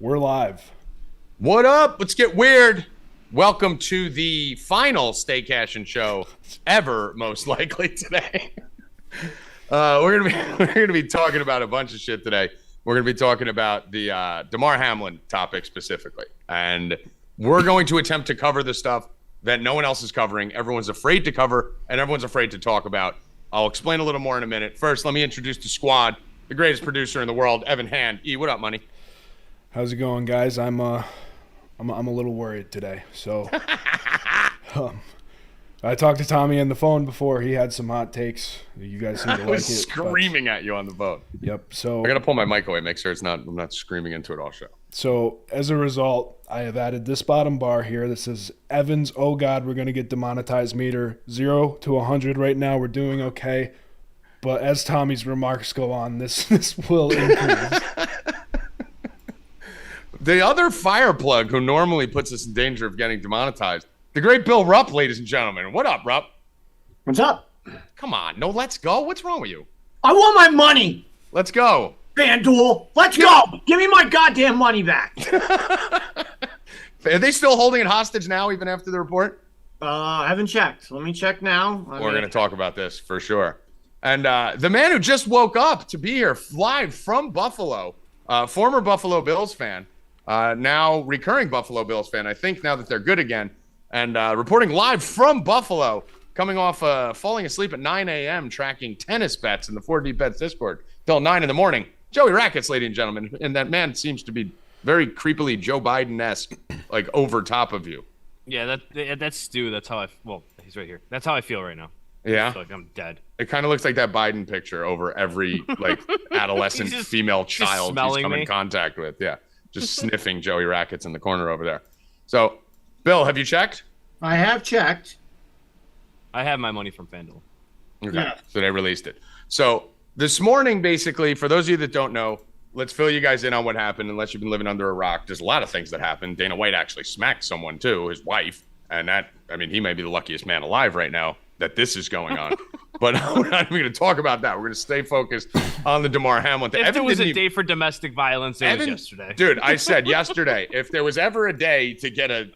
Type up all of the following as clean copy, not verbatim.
We're live. What up? Let's get weird. Welcome to the final Stay Cashin show ever, most likely today. We're gonna be talking about a bunch of shit today. We're gonna be talking about the Damar Hamlin topic specifically, and we're going to attempt to cover the stuff that no one else is covering. Everyone's afraid to cover, and everyone's afraid to talk about. I'll explain a little more in a minute. First, let me introduce the squad. The greatest producer in the world, Evan Hand. E, what up, money? How's it going, guys? I'm a little worried today. So, I talked to Tommy on the phone before. He had some hot takes. You guys seem to like it. I was screaming at you on the phone. Yep. So I gotta pull my mic away, make sure I'm not screaming into it all show. So as a result, I have added this bottom bar here that says Evans. Oh God, we're gonna get demonetized meter 0 to 100 right now. We're doing okay, but as Tommy's remarks go on, this will increase. The other fire plug who normally puts us in danger of getting demonetized, the great Bill Rupp, ladies and gentlemen. What up, Rupp? What's up? Come on, no, let's go. What's wrong with you? I want my money. Let's go. FanDuel, let's go. Give me my goddamn money back. Are they still holding it hostage now, even after the report? I haven't checked. Let me check now. We're going to talk about this for sure. And the man who just woke up to be here live from Buffalo, former Buffalo Bills fan, now recurring Buffalo Bills fan, I think now that they're good again, and reporting live from Buffalo, coming off falling asleep at 9 a.m. tracking tennis bets in the 4D Bets Discord till 9 in the morning. Joey Rackets, ladies and gentlemen. And that man seems to be very creepily Joe Biden-esque, like over top of you. Yeah, that's Stu. That's how he's right here. That's how I feel right now. Yeah? I feel like I'm dead. It kind of looks like that Biden picture over every like adolescent female child he's come in contact with. Yeah. Just sniffing Joey Rackets in the corner over there. So, Bill, have you checked? I have checked. I have my money from FanDuel. Okay. Yeah. So they released it. So this morning, basically, for those of you that don't know, let's fill you guys in on what happened, unless you've been living under a rock. There's a lot of things that happened. Dana White actually smacked someone, too, his wife. And that, I mean, he may be the luckiest man alive right now that this is going on. But we're not even going to talk about that. We're going to stay focused on the Damar Hamlin thing. If there was a day for domestic violence, it was yesterday. Dude, I said yesterday, if there was ever a day to get a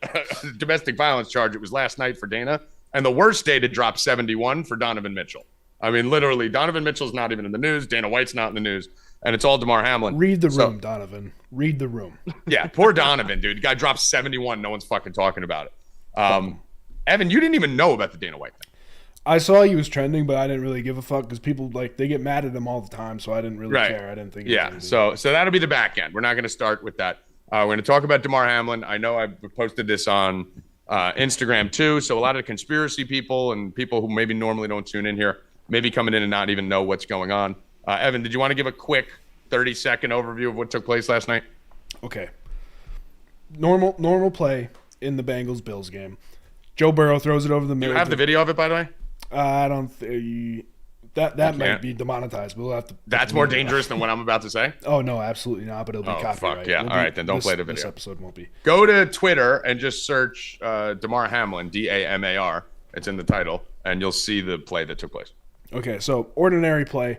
domestic violence charge, it was last night for Dana. And the worst day to drop 71 for Donovan Mitchell. I mean, literally, Donovan Mitchell's not even in the news. Dana White's not in the news. And it's all Damar Hamlin. Read the room, Donovan. Read the room. Yeah, poor Donovan, dude. The guy dropped 71. No one's fucking talking about it. Evan, you didn't even know about the Dana White thing. I saw he was trending, but I didn't really give a fuck because people they get mad at him all the time, so I didn't really care. I didn't think. Yeah, so that'll be the back end. We're not going to start with that. We're going to talk about Damar Hamlin. I know I've posted this on Instagram too, so a lot of the conspiracy people and people who maybe normally don't tune in here maybe coming in and not even know what's going on. Evan, did you want to give a quick 30-second overview of what took place last night? Okay. Normal play in the Bengals-Bills game. Joe Burrow throws it over the middle. You have the video of it, by the way? I don't think that might be demonetized. But we'll have to. That's more dangerous than what I'm about to say? Oh, no, absolutely not. But it'll be copyright. Fuck, yeah. All right, then don't play the video. This episode won't be. Go to Twitter and just search Damar Hamlin, D-A-M-A-R. It's in the title, and you'll see the play that took place. Okay, so ordinary play.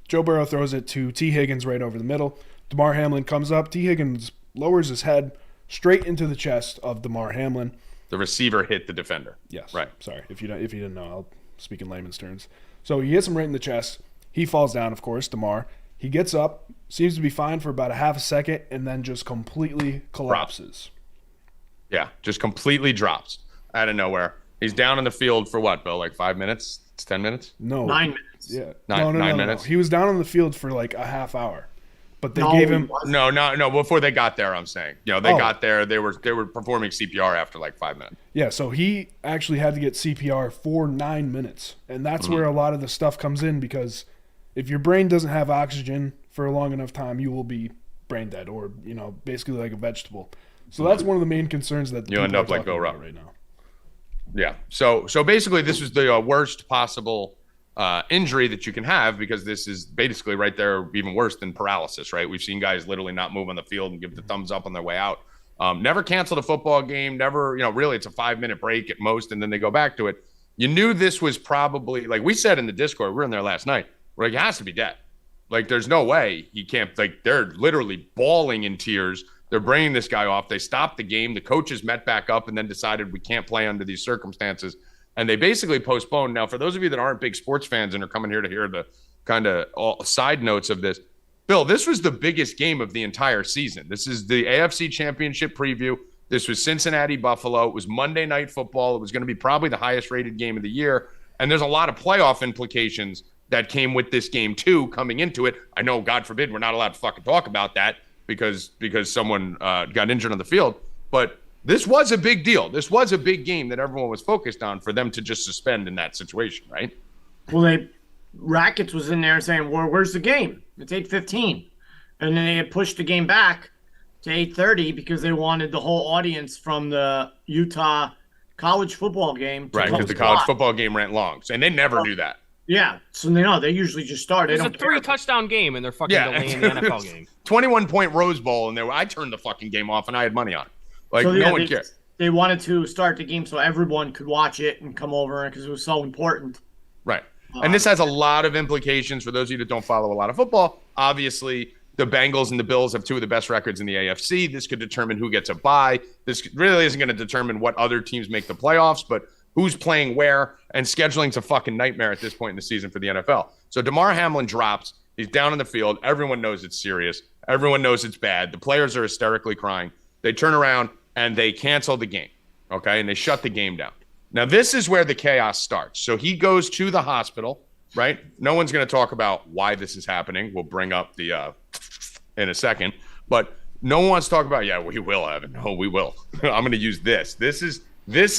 Joe Burrow throws it to T. Higgins right over the middle. Damar Hamlin comes up. T. Higgins lowers his head straight into the chest of Damar Hamlin. The receiver hit the defender. Yes. Right. Sorry. If you didn't know, I'll speak in layman's terms. So he hits him right in the chest. He falls down, of course, Damar. He gets up, seems to be fine for about a half a second, and then just completely collapses. Yeah, just completely drops out of nowhere. He's down in the field for what, Bill? Like 5 minutes? It's 10 minutes? No. 9 minutes. Yeah. Nine minutes? No. He was down on the field for like a half hour. But they gave him No. Before they got there, I'm saying. You know, they got there. They were performing CPR after like 5 minutes. Yeah, so he actually had to get CPR for 9 minutes, and that's where a lot of the stuff comes in because if your brain doesn't have oxygen for a long enough time, you will be brain dead or basically like a vegetable. So that's one of the main concerns that you end up like Bill Rupp right now. Yeah. So basically, this was the worst possible injury that you can have because this is basically right there even worse than paralysis, right? We've seen guys literally not move on the field and give the thumbs up on their way out. Never canceled a football game, never, really it's a 5-minute break at most, and then they go back to it. You knew this was probably, like we said in the Discord, we were in there last night, we're like, it has to be dead. Like, there's no way he can't. Like, they're literally bawling in tears. They're bringing this guy off. They stopped the game. The coaches met back up and then decided we can't play under these circumstances. And they basically postponed. Now, for those of you that aren't big sports fans and are coming here to hear the kind of side notes of this, Bill, this was the biggest game of the entire season. This is the AFC Championship preview. This was Cincinnati-Buffalo. It was Monday Night Football. It was going to be probably the highest-rated game of the year. And there's a lot of playoff implications that came with this game, too, coming into it. I know, God forbid, we're not allowed to fucking talk about that because someone got injured on the field. But this was a big deal. This was a big game that everyone was focused on for them to just suspend in that situation, right? Well, Rackets was in there saying, well, where's the game? It's 8:15. And then they had pushed the game back to 8:30 because they wanted the whole audience from the Utah college football game. Right, because the college football game ran long. And they never do that. Yeah, so they usually just start. It's a 3-touchdown game, and they're fucking delaying the NFL game. 21-point Rose Bowl, and I turned the fucking game off, and I had money on it. Like, no one cared. They wanted to start the game so everyone could watch it and come over because it was so important. Right. And this has a lot of implications for those of you that don't follow a lot of football. Obviously, the Bengals and the Bills have two of the best records in the AFC. This could determine who gets a bye. This really isn't going to determine what other teams make the playoffs, but who's playing where, and scheduling's a fucking nightmare at this point in the season for the NFL. So Damar Hamlin drops. He's down in the field. Everyone knows it's serious. Everyone knows it's bad. The players are hysterically crying. They turn around, and they cancel the game, okay? And they shut the game down. Now, this is where the chaos starts. So he goes to the hospital, right? No one's going to talk about why this is happening. We'll bring up the in a second. But no one wants to talk about, yeah, we will, Evan. No, we will. I'm going to use this. This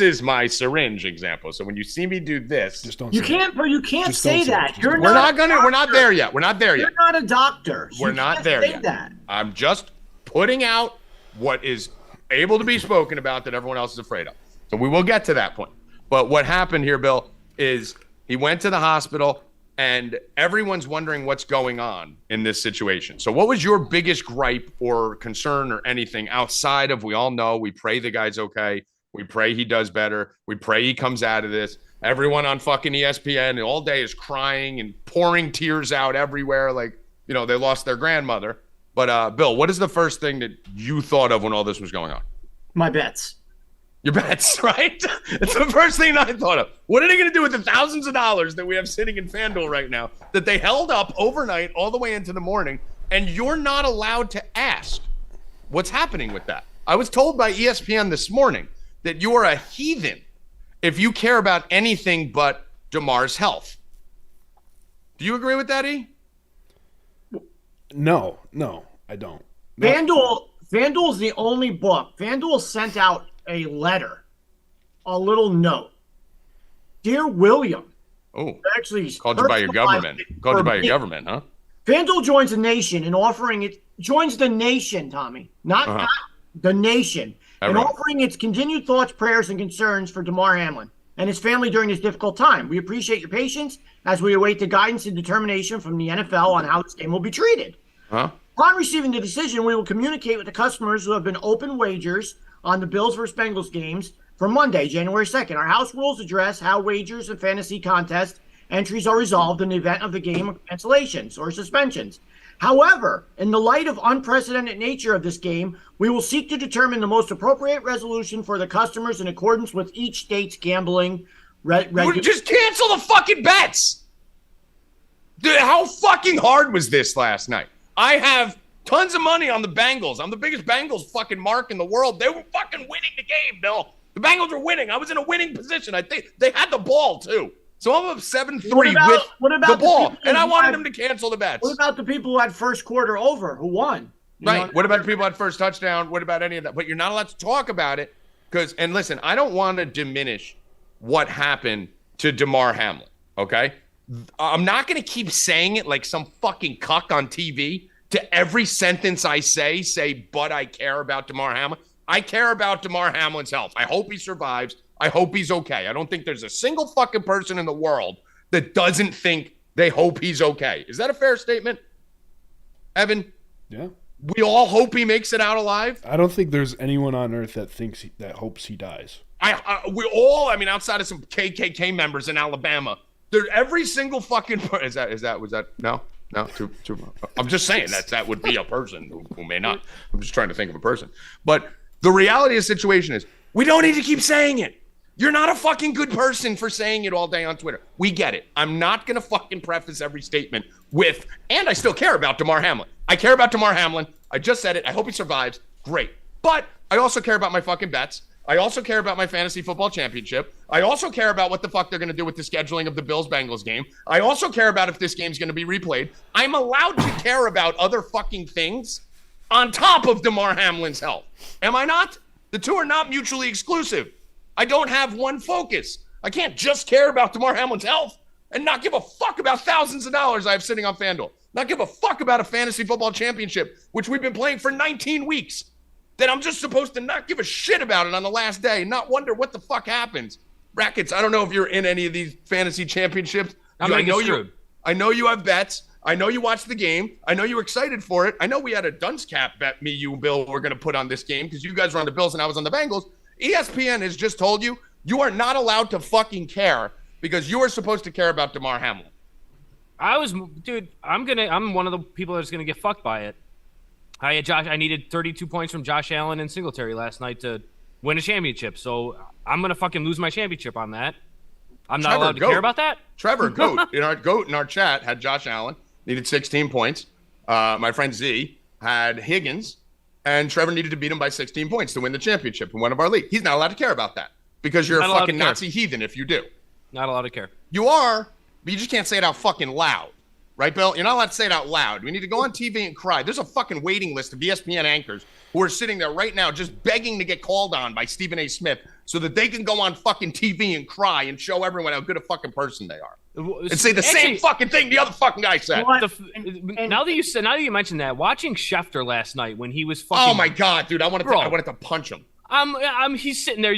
is my syringe example. So when you see me do this, just don't. You can't say that. We're not there yet. We're not there yet. You're not a doctor. We're not there yet. That. I'm just putting out what is able to be spoken about that everyone else is afraid of. So we will get to that point. But what happened here, Bill, is he went to the hospital and everyone's wondering what's going on in this situation. So what was your biggest gripe or concern or anything outside of, we all know, we pray the guy's okay. We pray he does better. We pray he comes out of this. Everyone on fucking ESPN all day is crying and pouring tears out everywhere. Like, they lost their grandmother. But Bill, what is the first thing that you thought of when all this was going on? My bets. Your bets, right? It's the first thing I thought of. What are they going to do with the thousands of dollars that we have sitting in FanDuel right now that they held up overnight all the way into the morning, and you're not allowed to ask what's happening with that? I was told by ESPN this morning that you are a heathen if you care about anything but Damar's health. Do you agree with that, E? No, I don't. FanDuel's the only book. FanDuel sent out a letter, a little note. Dear William. Oh, actually called you by your government. Called you by your government, huh? FanDuel joins the nation in offering it. Joins the nation, Tommy, not the nation, in offering its continued thoughts, prayers, and concerns for Damar Hamlin and his family during this difficult time. We appreciate your patience as we await the guidance and determination from the NFL on how this game will be treated. Upon receiving the decision, we will communicate with the customers who have been open wagers on the Bills vs. Bengals games for Monday, January 2nd. Our house rules address how wagers and fantasy contest entries are resolved in the event of the game cancellations or suspensions. However, in the light of unprecedented nature of this game, we will seek to determine the most appropriate resolution for the customers in accordance with each state's gambling Just cancel the fucking bets. Dude, how fucking hard was this last night? I have tons of money on the Bengals. I'm the biggest Bengals fucking mark in the world. They were fucking winning the game, Bill. The Bengals were winning. I was in a winning position. I think they had the ball, too. So I'm up 7-3 with the ball, and I wanted them to cancel the bets. What about the people who had first quarter over, who won? Right. What about the people who had first touchdown? What about any of that? But you're not allowed to talk about it because, and listen, I don't want to diminish what happened to Damar Hamlin, okay? I'm not going to keep saying it like some fucking cuck on TV. To every sentence I say, but I care about Damar Hamlin. I care about Damar Hamlin's health. I hope he survives. I hope he's okay. I don't think there's a single fucking person in the world that doesn't think they hope he's okay. Is that a fair statement, Evan? Yeah. We all hope he makes it out alive. I don't think there's anyone on earth that hopes he dies. We all, I mean, outside of some KKK members in Alabama, every single fucking was that no? No, too. I'm just saying that would be a person who may not. I'm just trying to think of a person. But the reality of the situation is we don't need to keep saying it. You're not a fucking good person for saying it all day on Twitter. We get it. I'm not going to fucking preface every statement with, and I still care about Damar Hamlin. I care about Damar Hamlin. I just said it. I hope he survives. Great. But I also care about my fucking bets. I also care about my fantasy football championship. I also care about what the fuck they're going to do with the scheduling of the Bills-Bengals game. I also care about if this game's going to be replayed. I'm allowed to care about other fucking things on top of Damar Hamlin's health. Am I not? The two are not mutually exclusive. I don't have one focus. I can't just care about Damar Hamlin's health and not give a fuck about thousands of dollars I have sitting on FanDuel. Not give a fuck about a fantasy football championship, which we've been playing for 19 weeks. Then I'm just supposed to not give a shit about it on the last day and not wonder what the fuck happens. Rackets, I don't know if you're in any of these fantasy championships. I know you have bets. I know you watched the game. I know you were excited for it. I know we had a dunce cap bet me, you, and Bill were going to put on this game because you guys were on the Bills and I was on the Bengals. ESPN has just told you you are not allowed to fucking care because you are supposed to care about Damar Hamlin. I'm one of the people that's going to get fucked by it. I needed 32 points from Josh Allen and Singletary last night to win a championship. So I'm going to fucking lose my championship on that. I'm not allowed to care about that? Trevor, Goat in our chat had Josh Allen, needed 16 points. My friend Z had Higgins, and Trevor needed to beat him by 16 points to win the championship in one of our leagues. He's not allowed to care about that because you're a fucking Nazi heathen if you do. Not allowed to care. You are, but you just can't say it out fucking loud. Right, Bill? You're not allowed to say it out loud. We need to go on TV and cry. There's a fucking waiting list of ESPN anchors who are sitting there right now just begging to get called on by Stephen A. Smith so that they can go on fucking TV and cry and show everyone how good a fucking person they are. And say the same fucking thing the other fucking guy said. Now that you mentioned that, watching Schefter last night when he was fucking... Oh my God, dude, I wanted to punch him. He's sitting there.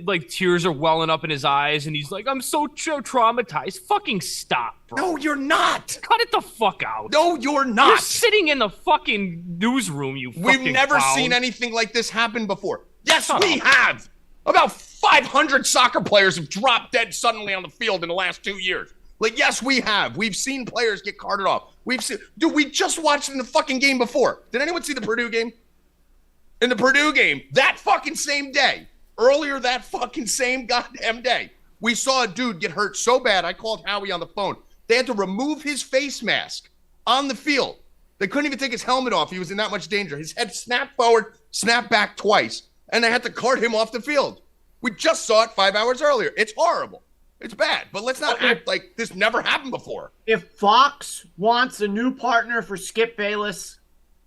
Like tears are welling up in his eyes, and he's like, "I'm so traumatized." Fucking stop, bro. No, you're not. Cut it the fuck out. No, you're not. You're sitting in the fucking newsroom. We've never seen anything like this happen before. Yes, we have. About 500 soccer players have dropped dead suddenly on the field in the last 2 years. Like, yes, we have. We've seen players get carted off. We just watched in the fucking game before. Did anyone see the Purdue game? In the Purdue game, that fucking same day, earlier that fucking same goddamn day, we saw a dude get hurt so bad, I called Howie on the phone. They had to remove his face mask on the field. They couldn't even take his helmet off. He was in that much danger. His head snapped forward, snapped back twice, and they had to cart him off the field. We just saw it 5 hours earlier. It's horrible. It's bad, but let's not act like this never happened before. If Fox wants a new partner for Skip Bayless...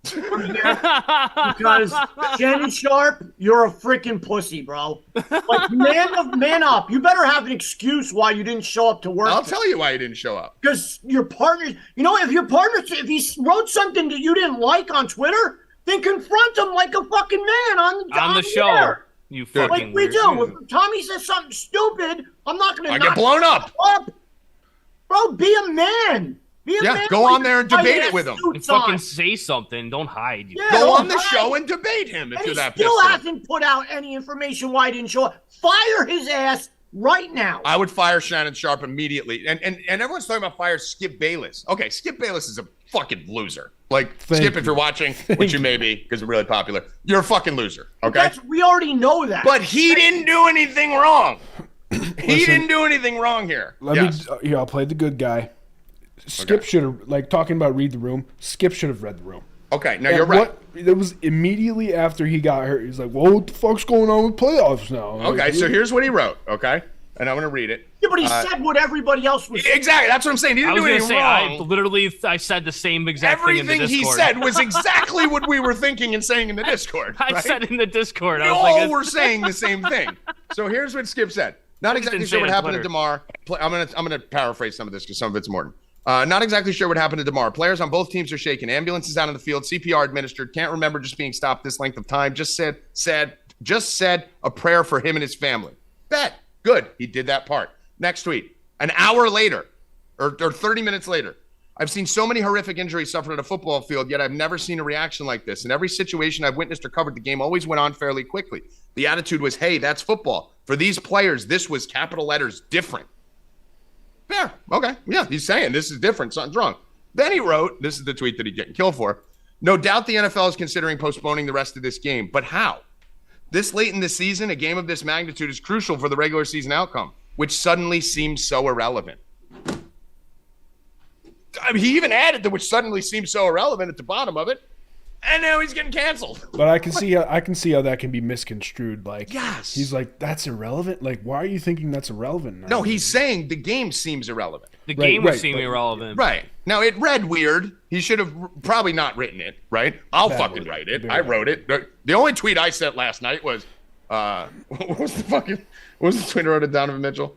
because Shannon Sharp, you're a freaking pussy, bro. Like, man up. You better have an excuse why you didn't show up to work. I'll tell you why you didn't show up. Because your partner, if he wrote something that you didn't like on Twitter, then confront him like a fucking man on the show. Air. You fucking like we do. If Tommy says something stupid, I'm not going to get blown up. Bro, be a man. Go on there and debate it with him. And fucking say something. Don't hide. Go on the show and debate him if you're that pissed. He still hasn't put out any information why he didn't show up. Fire his ass right now. I would fire Shannon Sharp immediately. And everyone's talking about fire Skip Bayless. Okay, Skip Bayless is a fucking loser. Like, Skip, if you're watching, which you may be because we're really popular, you're a fucking loser. Okay? We already know that. But he didn't do anything wrong. He didn't do anything wrong here. I'll play the good guy. Skip should have, like, talking about read the room, Skip should have read the room. Okay, now you're right. It was immediately after he got hurt. He's like, well, what the fuck's going on with playoffs now? Okay, so here's what he wrote, okay? And I'm going to read it. Yeah, but he said what everybody else was saying. Exactly, that's what I'm saying. He didn't do anything wrong. I said the same exact thing in the Discord. Everything he said was exactly what we were thinking and saying in the Discord. I said in the Discord. We all were saying the same thing. So here's what Skip said. Not exactly sure what happened to Damar. I'm gonna paraphrase some of this because some of it's Morton. Not exactly sure what happened to Damar. Players on both teams are shaken. Ambulances out on the field. CPR administered. Can't remember just being stopped this length of time. Just said a prayer for him and his family. Bet. Good. He did that part. Next tweet. An hour later, or 30 minutes later. I've seen so many horrific injuries suffered at a football field, yet I've never seen a reaction like this. In every situation I've witnessed or covered, the game always went on fairly quickly. The attitude was, hey, that's football. For these players, this was capital letters different. Yeah, okay. Yeah, he's saying this is different. Something's wrong. Then he wrote, this is the tweet that he's getting killed for. No doubt the NFL is considering postponing the rest of this game, but how? This late in the season, a game of this magnitude is crucial for the regular season outcome, which suddenly seems so irrelevant. I mean, he even added that which suddenly seems so irrelevant at the bottom of it, and now he's getting canceled. But I can see how that can be misconstrued. Like, yes, he's like, that's irrelevant. Like, why are you thinking that's irrelevant now? No, he's saying the game seems irrelevant. The game was seeming irrelevant. Right. Now, it read weird. He should have probably not written it, right? I'll fucking write it. I wrote it. The only tweet I sent last night was, what was the tweet I wrote at Donovan Mitchell?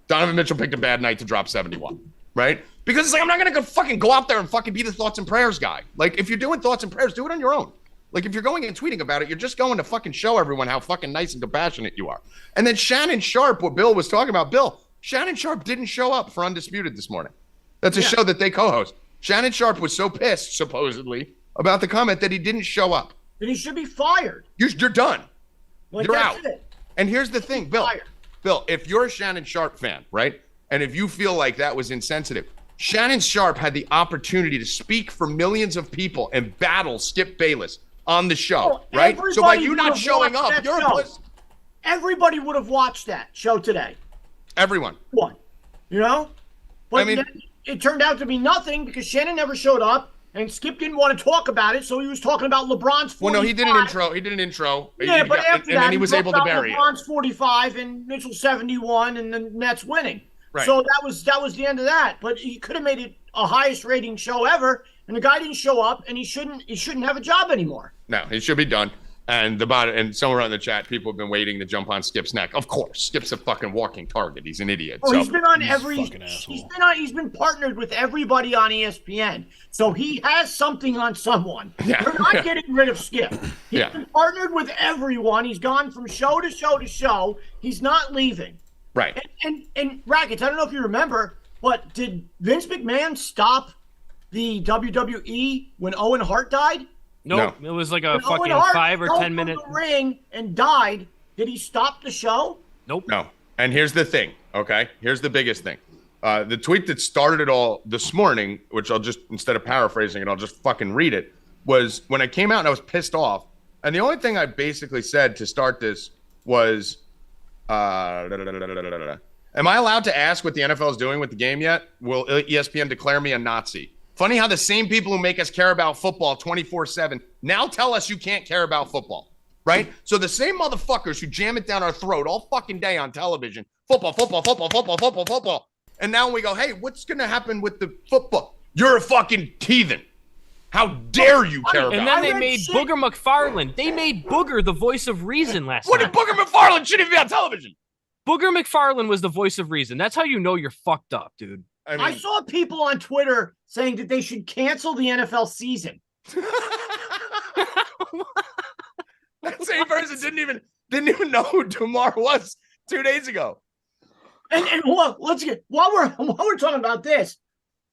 Donovan Mitchell picked a bad night to drop 71, right? Because it's like, I'm not going to fucking go out there and fucking be the thoughts and prayers guy. Like, if you're doing thoughts and prayers, do it on your own. Like, if you're going and tweeting about it, you're just going to fucking show everyone how fucking nice and compassionate you are. And then Shannon Sharp, what Bill was talking about, Shannon Sharp didn't show up for Undisputed this morning. That's a show that they co-host. Shannon Sharp was so pissed, supposedly, about the comment that he didn't show up. Then he should be fired. You're done. Like, you're that's out. It. And here's the thing, Bill, if you're a Shannon Sharp fan, right, and if you feel like that was insensitive, Shannon Sharp had the opportunity to speak for millions of people and battle Skip Bayless on the show, right? So by you not showing up, you're a puss. Everybody would have watched that show today. Everyone. One. You know? But I mean, it turned out to be nothing because Shannon never showed up and Skip didn't want to talk about it, so he was talking about LeBron's 45. Well, no, he did an intro. Yeah, but after that, and then he was able to bury LeBron's 45 and Mitchell's 71 and the Nets winning. Right. So that was the end of that. But he could have made it a highest rating show ever, and the guy didn't show up, and he shouldn't have a job anymore. No, he should be done. And somewhere on the chat, people have been waiting to jump on Skip's neck. Of course, Skip's a fucking walking target. He's an idiot. Oh, so. He's been on he's been partnered with everybody on ESPN. So he has something on someone. Yeah. They're not getting rid of Skip. He's been partnered with everyone. He's gone from show to show to show. He's not leaving. Right. And Rackets, I don't know if you remember, but did Vince McMahon stop the WWE when Owen Hart died? Nope. No. It was like a fucking 5 or 10 minute the ring and died. Did he stop the show? Nope. No. And here's the thing, okay? Here's the biggest thing. The tweet that started it all this morning, which I'll just, instead of paraphrasing it, I'll just fucking read it, was when I came out and I was pissed off. And the only thing I basically said to start this was, am I allowed to ask what the NFL is doing with the game yet? Will ESPN declare me a Nazi? Funny how the same people who make us care about football 24/7 now tell us you can't care about football, right? So the same motherfuckers who jam it down our throat all fucking day on television, football. And now we go, hey, what's going to happen with the football? You're a fucking heathen. How dare you care about it? And then they made Booger McFarland. They made Booger the voice of reason last night. What did Booger McFarland shouldn't even be on television? Booger McFarland was the voice of reason. That's how you know you're fucked up, dude. I saw people on Twitter saying that they should cancel the NFL season. That same person didn't even know who Damar was 2 days ago. And while we're talking about this,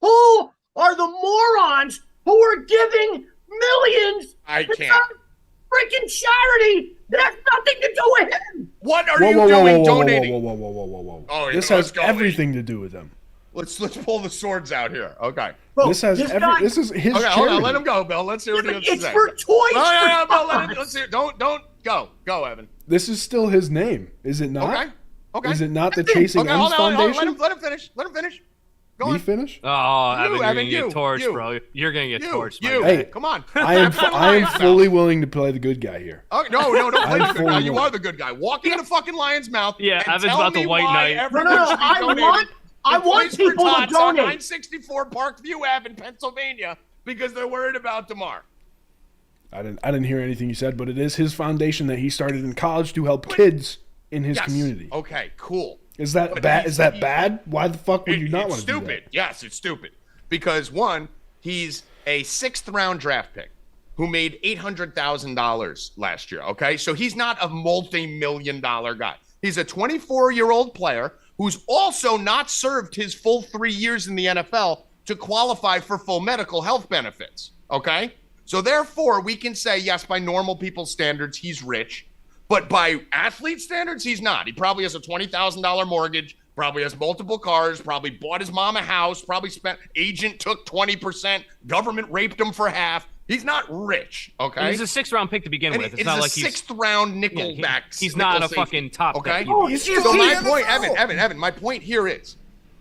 who are the morons who are giving millions to freaking charity that has nothing to do with him? What are you doing donating? Whoa. Oh, this has everything to do with him. Let's pull the swords out here. Okay. Bro, this is his Okay, charity. hold on. Let him go, Bill. Let's hear what he has to say. It's for toys. No, Bill. Let's hear. Don't go. Go, Evan. This is still his name, is it not? Okay. Is it not the Chasing Ends Foundation? Let him finish. Go Me on. finish? Oh, Evan, you're going to get torched, bro. You're going to get torched. Hey, come on. I am fully willing to play the good guy here. Oh, no, don't play the good guy. You are the good guy. Walk into the fucking lion's mouth. Yeah, and Evan's tell about me the white why knight. everyone should be donating. I want people to on donate. 964 Parkview Ave in Pennsylvania because they're worried about Damar. I didn't hear anything you said, but it is his foundation that he started in college to help kids in his community. Okay, cool. Is that bad? Is that bad? Why the fuck would you not want to do that? It's stupid. Yes, it's stupid. Because one, he's a 6th round draft pick who made $800,000 last year. Okay, so he's not a multi-million-dollar guy. He's a 24-year-old player who's also not served his full 3 years in the NFL to qualify for full medical health benefits. Okay, so therefore we can say yes, by normal people's standards, he's rich. But by athlete standards, he's not. He probably has a $20,000 mortgage, probably has multiple cars, probably bought his mom a house, probably agent took 20%, government raped him for half. He's not rich, okay? And he's a 6th-round pick to begin with. It's not like he's 6th-round nickelback. He's not a fucking top okay? pick. So my point, Evan, my point here is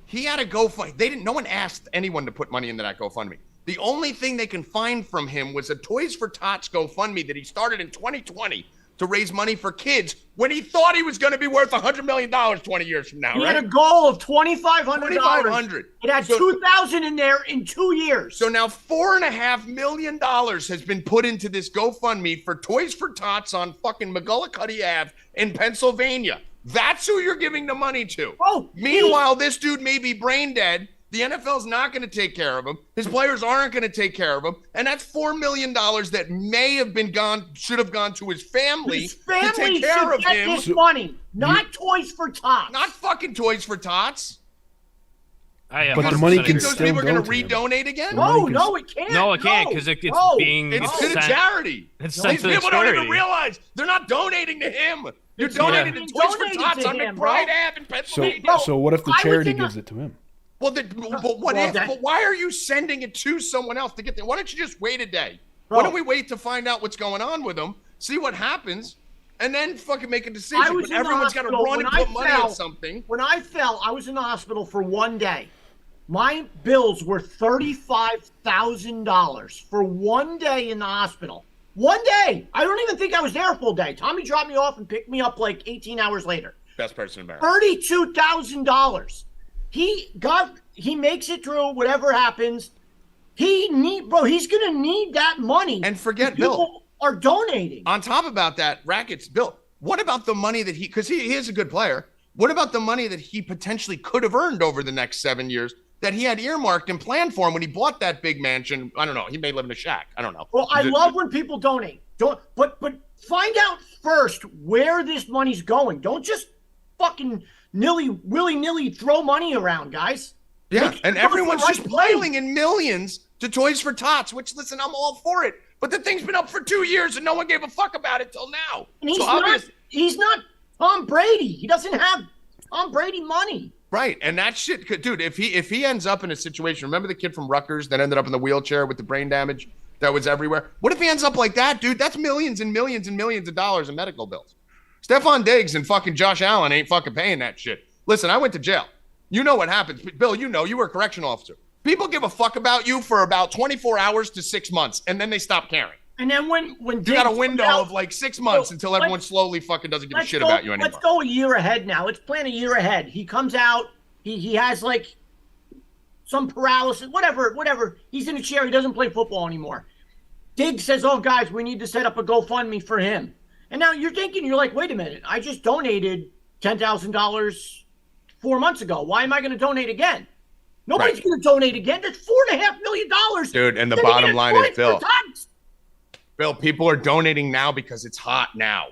he had a GoFundMe. No one asked anyone to put money into that GoFundMe. The only thing they can find from him was a Toys for Tots GoFundMe that he started in 2020 to raise money for kids when he thought he was going to be worth $100 million 20 years from now, He right? had a goal of $2,500. $2,500. It had $2,000 in there in 2 years. So now $4.5 million has been put into this GoFundMe for Toys for Tots on fucking McGullicuddy Ave in Pennsylvania. That's who you're giving the money to. Oh, Meanwhile, this dude may be brain dead. The NFL's not going to take care of him. His players aren't going to take care of him. And that's $4 million that may have been should have gone to his family, His family to take care of should get him. this money, not Toys for Tots. Not fucking Toys for Tots. But the money can Those still people are go going to to him. redonate again? No, it can't. No, it can't because it's being. It's to the charity. It's These sent to the people don't even charity. realize they're not donating to him. You're donating to Toys for Tots on McBride Ave in Pennsylvania. So what if the charity gives it to him? Well, but what if? But why are you sending it to someone else to get there? Why don't you just wait a day? Why don't we wait to find out what's going on with them, see what happens, and then fucking make a decision? But everyone's got to run and put money on something. When I fell, I was in the hospital for 1 day. My bills were $35,000 for 1 day in the hospital. 1 day. I don't even think I was there a full day. Tommy dropped me off and picked me up like 18 hours later. Best person in America. $32,000. He makes it through whatever happens. He's gonna need that money. And forget People Bill are donating. On top about that, Rackets, Bill, what about the money that because he is a good player. What about the money that he potentially could have earned over the next 7 years that he had earmarked and planned for him when he bought that big mansion? I don't know. He may live in a shack. I don't know. Well, I love when people donate. But find out first where this money's going. Don't just fucking willy-nilly throw money around, guys. Yeah, and everyone's just piling in millions to Toys for Tots, which, listen, I'm all for it. But the thing's been up for 2 years and no one gave a fuck about it till now. And he's not Tom Brady. He doesn't have Tom Brady money. Right, and that shit, dude, if he ends up in a situation, remember the kid from Rutgers that ended up in the wheelchair with the brain damage that was everywhere? What if he ends up like that, dude? That's millions and millions and millions of dollars in medical bills. Stephon Diggs and fucking Josh Allen ain't fucking paying that shit. Listen, I went to jail. You know what happens. Bill, you were a correctional officer. People give a fuck about you for about 24 hours to 6 months, and then they stop caring. And then when you got a window of like 6 months until everyone slowly fucking doesn't give a shit about you anymore. Let's go a year ahead now. Let's plan a year ahead. He comes out. He has like some paralysis, whatever. He's in a chair. He doesn't play football anymore. Diggs says, "Oh, guys, we need to set up a GoFundMe for him." And now you're like, wait a minute. I just donated $10,000 4 months ago. Why am I going to donate again? Nobody's going to donate again. That's $4.5 million. Dude, and the bottom line is, Bill, people are donating now because it's hot now.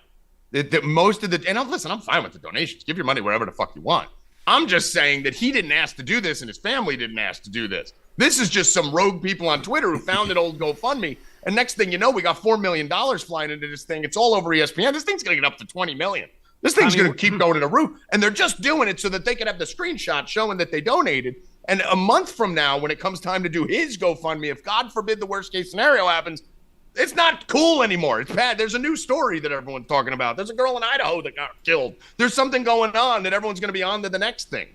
Most of the, and listen, I'm fine with the donations. Give your money wherever the fuck you want. I'm just saying that he didn't ask to do this and his family didn't ask to do this. This is just some rogue people on Twitter who found an old GoFundMe. And next thing you know, we got $4 million flying into this thing. It's all over ESPN. This thing's going to get up to $20 million. This thing's going to keep going to the roof. And they're just doing it so that they can have the screenshot showing that they donated. And a month from now, when it comes time to do his GoFundMe, if God forbid the worst case scenario happens, it's not cool anymore. It's bad. There's a new story that everyone's talking about. There's a girl in Idaho that got killed. There's something going on that everyone's going to be on to the next thing.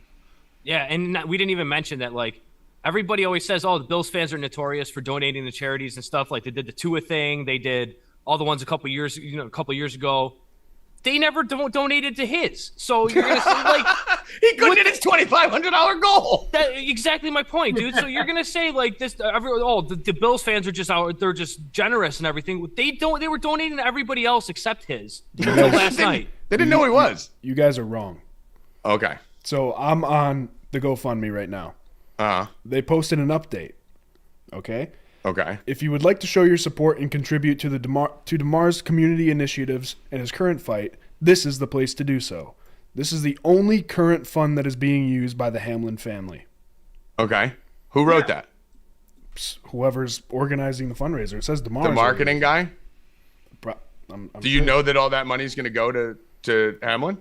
Yeah, and we didn't even mention that, like, everybody always says, oh, the Bills fans are notorious for donating to charities and stuff. Like, they did the Tua thing. They did all the ones a couple years ago. They never donated to his. So you're going to say, like... he couldn't hit his $2,500 goal. Exactly my point, dude. So you're going to say, like, this... the Bills fans are just out. They're just generous and everything. They were donating to everybody else except his until last night. They didn't know he was. You guys are wrong. Okay. So I'm on the GoFundMe right now. They posted an update. Okay? Okay. If you would like to show your support and contribute to Damar's community initiatives and his current fight, this is the place to do so. This is the only current fund that is being used by the Hamlin family. Okay. Who wrote that? Whoever's organizing the fundraiser. It says Damar. The marketing guy? I'm Do you know that all that money is going to go to Hamlin?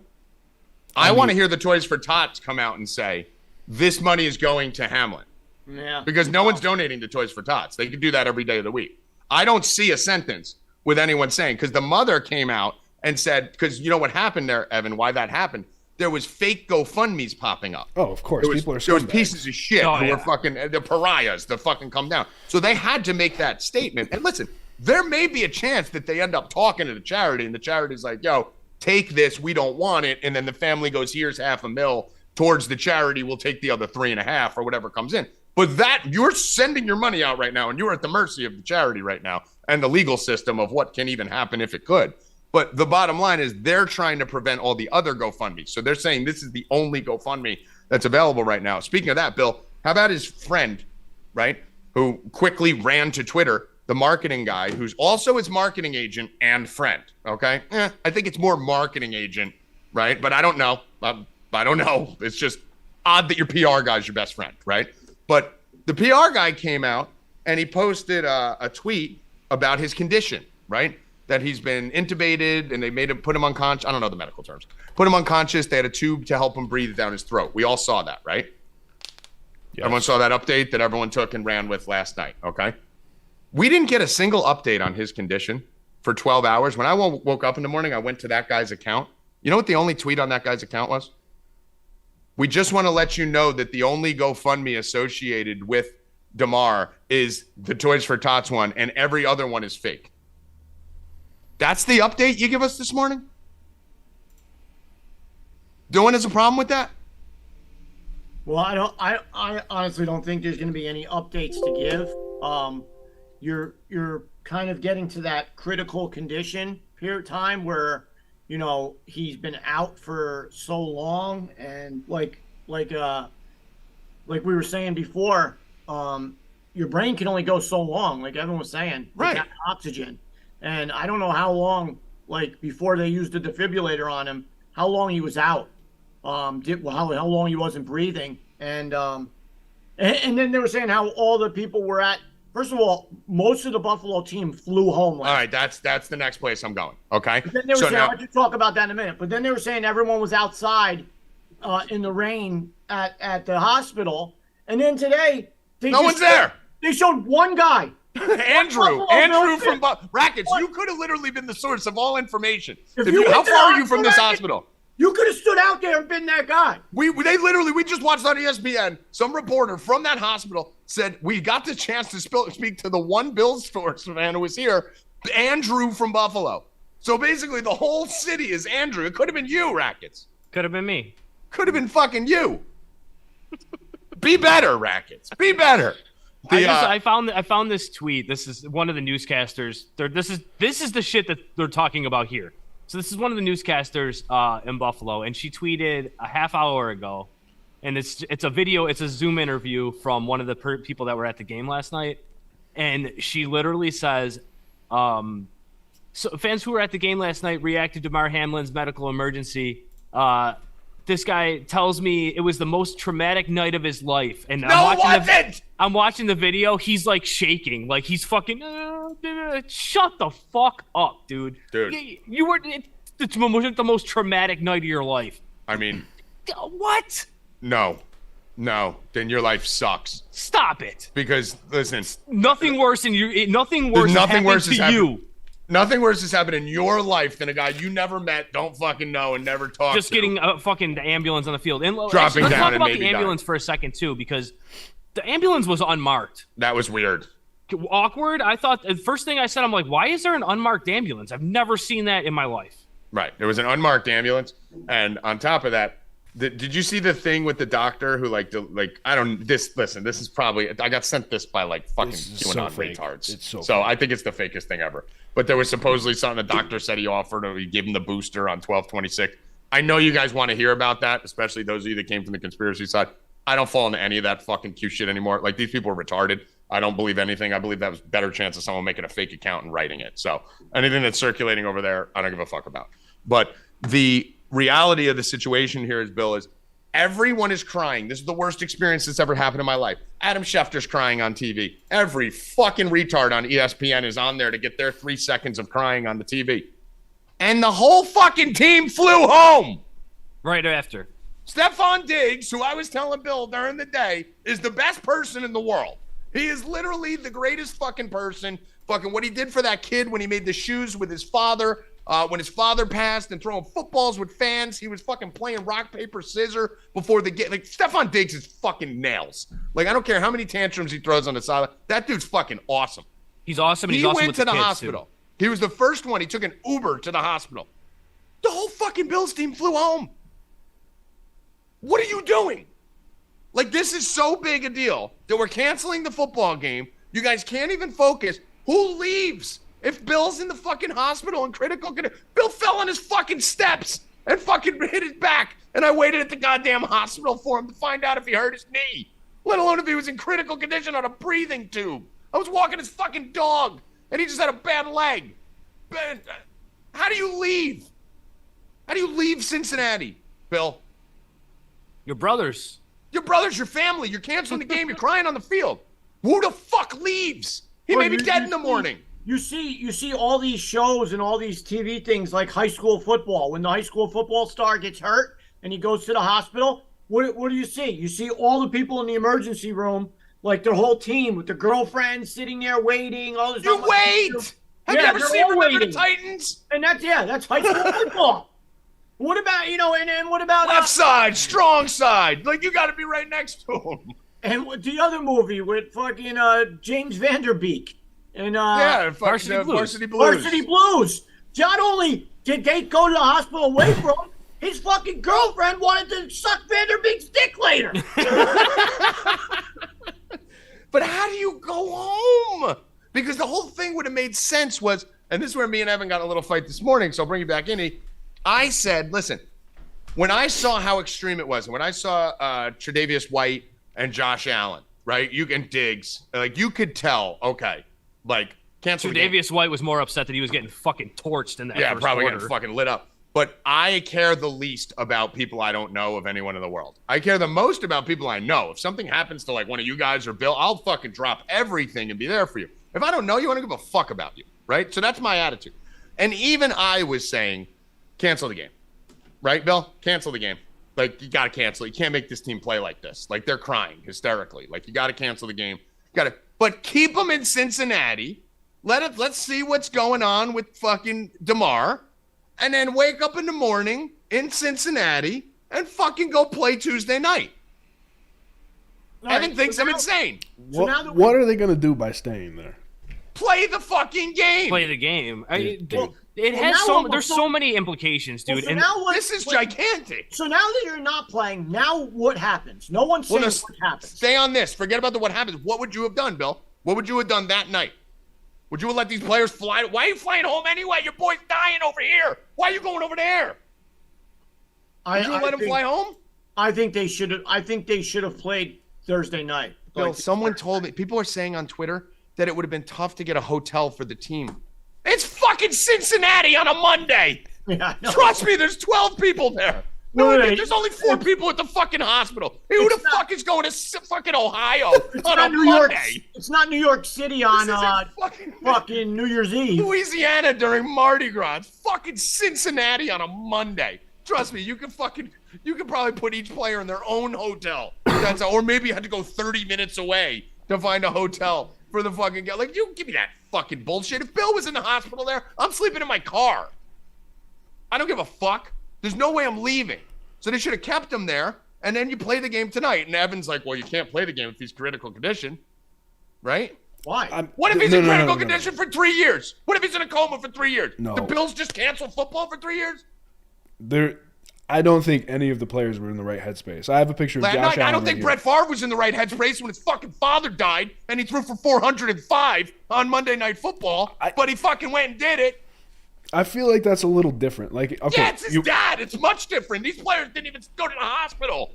I want to hear the Toys for Tots come out and say, this money is going to Hamlin. Yeah. Because no one's donating to Toys for Tots. They could do that every day of the week. I don't see a sentence with anyone saying, because the mother came out and said, because you know what happened there, Evan, why that happened? There was fake GoFundMes popping up. Oh, of course. There was pieces of shit who were fucking the pariahs to fucking come down. So they had to make that statement. And listen, there may be a chance that they end up talking to the charity, and the charity's like, yo, take this, we don't want it. And then the family goes, here's $500,000 towards the charity, we'll take the other 3.5 or whatever comes in. But that, you're sending your money out right now, and you're at the mercy of the charity right now and the legal system of what can even happen if it could. But the bottom line is they're trying to prevent all the other GoFundMe. So they're saying this is the only GoFundMe that's available right now. Speaking of that, Bill, how about his friend, right, who quickly ran to Twitter, the marketing guy, who's also his marketing agent and friend, okay? I think it's more marketing agent, right? But I don't know. I don't know. It's just odd that your PR guy's your best friend, right? But the PR guy came out and he posted a tweet about his condition, right? That he's been intubated and they put him unconscious. I don't know the medical terms. Put him unconscious. They had a tube to help him breathe down his throat. We all saw that, right? Yes. Everyone saw that update that everyone took and ran with last night, okay? We didn't get a single update on his condition for 12 hours. When I woke up in the morning, I went to that guy's account. You know what the only tweet on that guy's account was? We just want to let you know that the only GoFundMe associated with Damar is the Toys for Tots one, and every other one is fake. That's the update you give us this morning? No one has a problem with that? Well, I honestly don't think there's going to be any updates to give. You're kind of getting to that critical condition period of time where, you know, he's been out for so long, and like we were saying before, your brain can only go so long, like everyone was saying, right? Without oxygen. And I don't know how long, like before they used the defibrillator on him, how long he was out, how long he wasn't breathing, and then they were saying how all the people were at. First of all, most of the Buffalo team flew home. All right, that's the next place I'm going. Okay. But then they were saying, I'll just talk about that in a minute. But then they were saying everyone was outside in the rain at the hospital, and then today no one's there. They showed one guy. Andrew from Rackets, you could have literally been the source of all information. How far are you from this hospital? You could have stood out there and been that guy. We just watched on ESPN. Some reporter from that hospital said we got the chance to speak to the one Bills source fan who was here, Andrew from Buffalo. So basically, the whole city is Andrew. It could have been you, Rackets. Could have been me. Could have been fucking you. Be better, Rackets. Be better. I found this tweet. This is one of the newscasters. This is the shit that they're talking about here. So this is one of the newscasters in Buffalo, and she tweeted a half hour ago, and it's a video. It's a Zoom interview from one of the people that were at the game last night, and she literally says, "So fans who were at the game last night reacted to Damar Hamlin's medical emergency. This guy tells me it was the most traumatic night of his life." And I'm watching the video. He's like shaking, like he's fucking. Shut the fuck up, dude. You were the most traumatic night of your life. I mean, what? No. Then your life sucks. Stop it. Because listen, nothing worse than you. Nothing worse. Nothing worse to you. Nothing worse has happened in your life than a guy you never met, don't fucking know, and never talked to. Just getting fucking the ambulance on the field. And dropping let's down talk and about maybe the ambulance for a second, too, because the ambulance was unmarked. That was weird. Awkward. I thought, the first thing I said, I'm like, why is there an unmarked ambulance? I've never seen that in my life. Right. There was an unmarked ambulance. And on top of that, did you see the thing with the doctor who this is probably, I got sent this by like fucking QAnon retards. It's so fake. I think it's the fakest thing ever. But there was supposedly something the doctor said he offered, or he gave him the booster on 12/26. I know you guys want to hear about that, especially those of you that came from the conspiracy side. I don't fall into any of that fucking Q shit anymore. Like, these people are retarded. I don't believe anything. I believe that was a better chance of someone making a fake account and writing it. So anything that's circulating over there, I don't give a fuck about. But the reality of the situation here is, Bill, is everyone is crying. This is the worst experience that's ever happened in my life. Adam Schefter's crying on TV. Every fucking retard on ESPN is on there to get their 3 seconds of crying on the TV. And the whole fucking team flew home. Right after. Stephon Diggs, who I was telling Bill during the day, is the best person in the world. He is literally the greatest fucking person. Fucking what he did for that kid when he made the shoes with his father, when his father passed, and throwing footballs with fans. He was fucking playing rock, paper, scissors before the game. Like, Stephon Diggs is fucking nails. Like, I don't care how many tantrums he throws on the side. That dude's fucking awesome. He's awesome. And He he's awesome went with to the kids, hospital. too. He was the first one. He took an Uber to the hospital. The whole fucking Bills team flew home. What are you doing? Like, this is so big a deal that we're canceling the football game. You guys can't even focus. Who leaves? If Bill's in the fucking hospital in critical condition, Bill fell on his fucking steps and fucking hit his back. And I waited at the goddamn hospital for him to find out if he hurt his knee, let alone if he was in critical condition on a breathing tube. I was walking his fucking dog, and he just had a bad leg. How do you leave? How do you leave Cincinnati, Bill? Your brothers. Your brother's your family. You're canceling the game. You're crying on the field. Who the fuck leaves? He may be dead in the morning. You see all these shows and all these TV things like high school football. When the high school football star gets hurt and he goes to the hospital, what do you see? You see all the people in the emergency room, like their whole team with their girlfriends sitting there waiting. All this. You wait. Have you ever seen Remember the Titans? And that's high school football. What about, and what about left side, strong side? Like, you got to be right next to him. And with the other movie with fucking James Vanderbeek and Varsity Blues. Varsity Blues. Not only did they go to the hospital away from him, his fucking girlfriend wanted to suck Vanderbeek's dick later. But how do you go home? Because the whole thing would have made sense was, and this is where me and Evan got a little fight this morning, so I'll bring you back in. I said, listen, when I saw how extreme it was, and when I saw Tre'Davious White and Josh Allen, right, and Diggs, like, you could tell, okay, like, cancel the game. Tre'Davious White was more upset that he was getting fucking torched in that first probably quarter. getting fucking lit up. But I care the least about people I don't know of anyone in the world. I care the most about people I know. If something happens to, like, one of you guys or Bill, I'll fucking drop everything and be there for you. If I don't know you, I don't give a fuck about you, right? So that's my attitude. And even I was saying, cancel the game. Right, Bill? Cancel the game. Like, you got to cancel. You can't make this team play like this. Like, they're crying hysterically. Like, you got to cancel the game. But keep them in Cincinnati. Let's see what's going on with fucking Damar. And then wake up in the morning in Cincinnati and fucking go play Tuesday night. Evan thinks I'm insane. What are they going to do by staying there? Play the fucking game. Play the game. There's so many implications, dude. This is gigantic. So now that you're not playing, now what happens? No one's saying what happens. Stay on this. Forget about what happens. What would you have done, Bill? What would you have done that night? Would you have let these players fly? Why are you flying home anyway? Your boy's dying over here. Why are you going over there? Would you let him fly home? I think they should have. I think they should have played Thursday night. Bill, someone told me. People are saying on Twitter that it would have been tough to get a hotel for the team. It's fucking Cincinnati on a Monday. Yeah, trust me, there's 12 people there. There's only 4 people at the fucking hospital. Hey, who the fuck is going to fucking Ohio on a Monday? It's not New York City on fucking New Year's Eve. Louisiana during Mardi Gras. It's fucking Cincinnati on a Monday. Trust me, you can probably put each player in their own hotel. Or maybe you had to go 30 minutes away to find a hotel for the fucking guy. Like, you give me that fucking bullshit. If Bill was in the hospital there, I'm sleeping in my car. I don't give a fuck. There's no way I'm leaving. So they should have kept him there, and then you play the game tonight. And Evan's like, well, you can't play the game if he's critical condition, right? Why? What if he's in critical condition for 3 years? What if he's in a coma for 3 years? No. The Bills just cancel football for 3 years? I don't think any of the players were in the right headspace. I have a picture of Josh Allen. I don't think Brett Favre was in the right headspace when his fucking father died and he threw for 405 on Monday Night Football, but he fucking went and did it. I feel like that's a little different. Like, okay, yeah, it's his dad. It's much different. These players didn't even go to the hospital.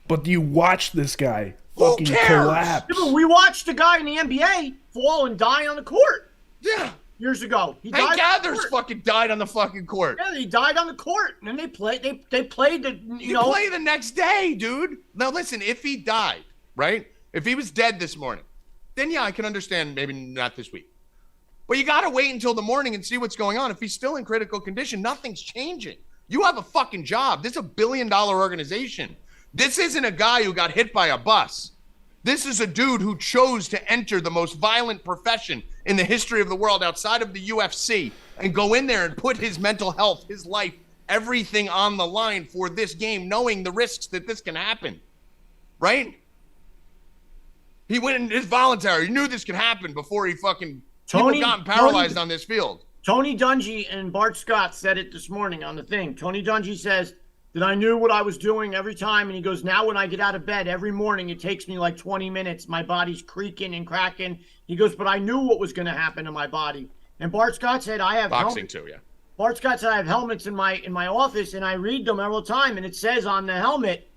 But do you watch this guy fucking collapse? Yeah, but we watched a guy in the NBA fall and die on the court. Yeah. Years ago. Hank Gathers fucking died on the fucking court. Yeah, he died on the court. And then they played the play the next day, dude. Now listen, if he died, right? If he was dead this morning, then yeah, I can understand maybe not this week. But you got to wait until the morning and see what's going on. If he's still in critical condition, nothing's changing. You have a fucking job. This is a billion-dollar organization. This isn't a guy who got hit by a bus. This is a dude who chose to enter the most violent profession in the history of the world outside of the UFC and go in there and put his mental health, his life, everything on the line for this game, knowing the risks that this can happen. Right? He went in his voluntary. He knew this could happen before he fucking people gotten paralyzed on this field. Tony Dungy and Bart Scott said it this morning on the thing. Tony Dungy says that I knew what I was doing every time. And he goes, now when I get out of bed every morning, it takes me like 20 minutes. My body's creaking and cracking. He goes, but I knew what was going to happen to my body. And Bart Scott said, I have boxing too, yeah. Bart Scott said, I have helmets in my office and I read them all the time. And it says on the helmet,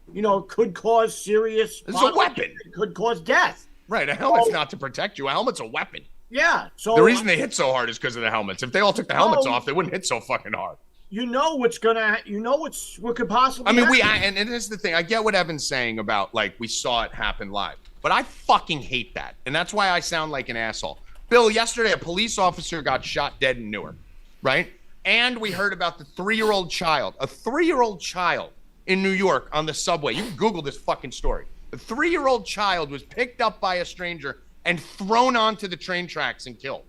could cause serious. It's a weapon. It could cause death. Right. A helmet's not to protect you. A helmet's a weapon. Yeah. So the reason they hit so hard is because of the helmets. If they all took the helmets off, they wouldn't hit so fucking hard. What could possibly happen. And this is the thing. I get what Evan's saying about, like, we saw it happen live. But I fucking hate that. And that's why I sound like an asshole. Bill, yesterday a police officer got shot dead in Newark, right? And we heard about the 3-year-old child. A 3-year-old child in New York on the subway. You can Google this fucking story. The 3-year-old child was picked up by a stranger and thrown onto the train tracks and killed.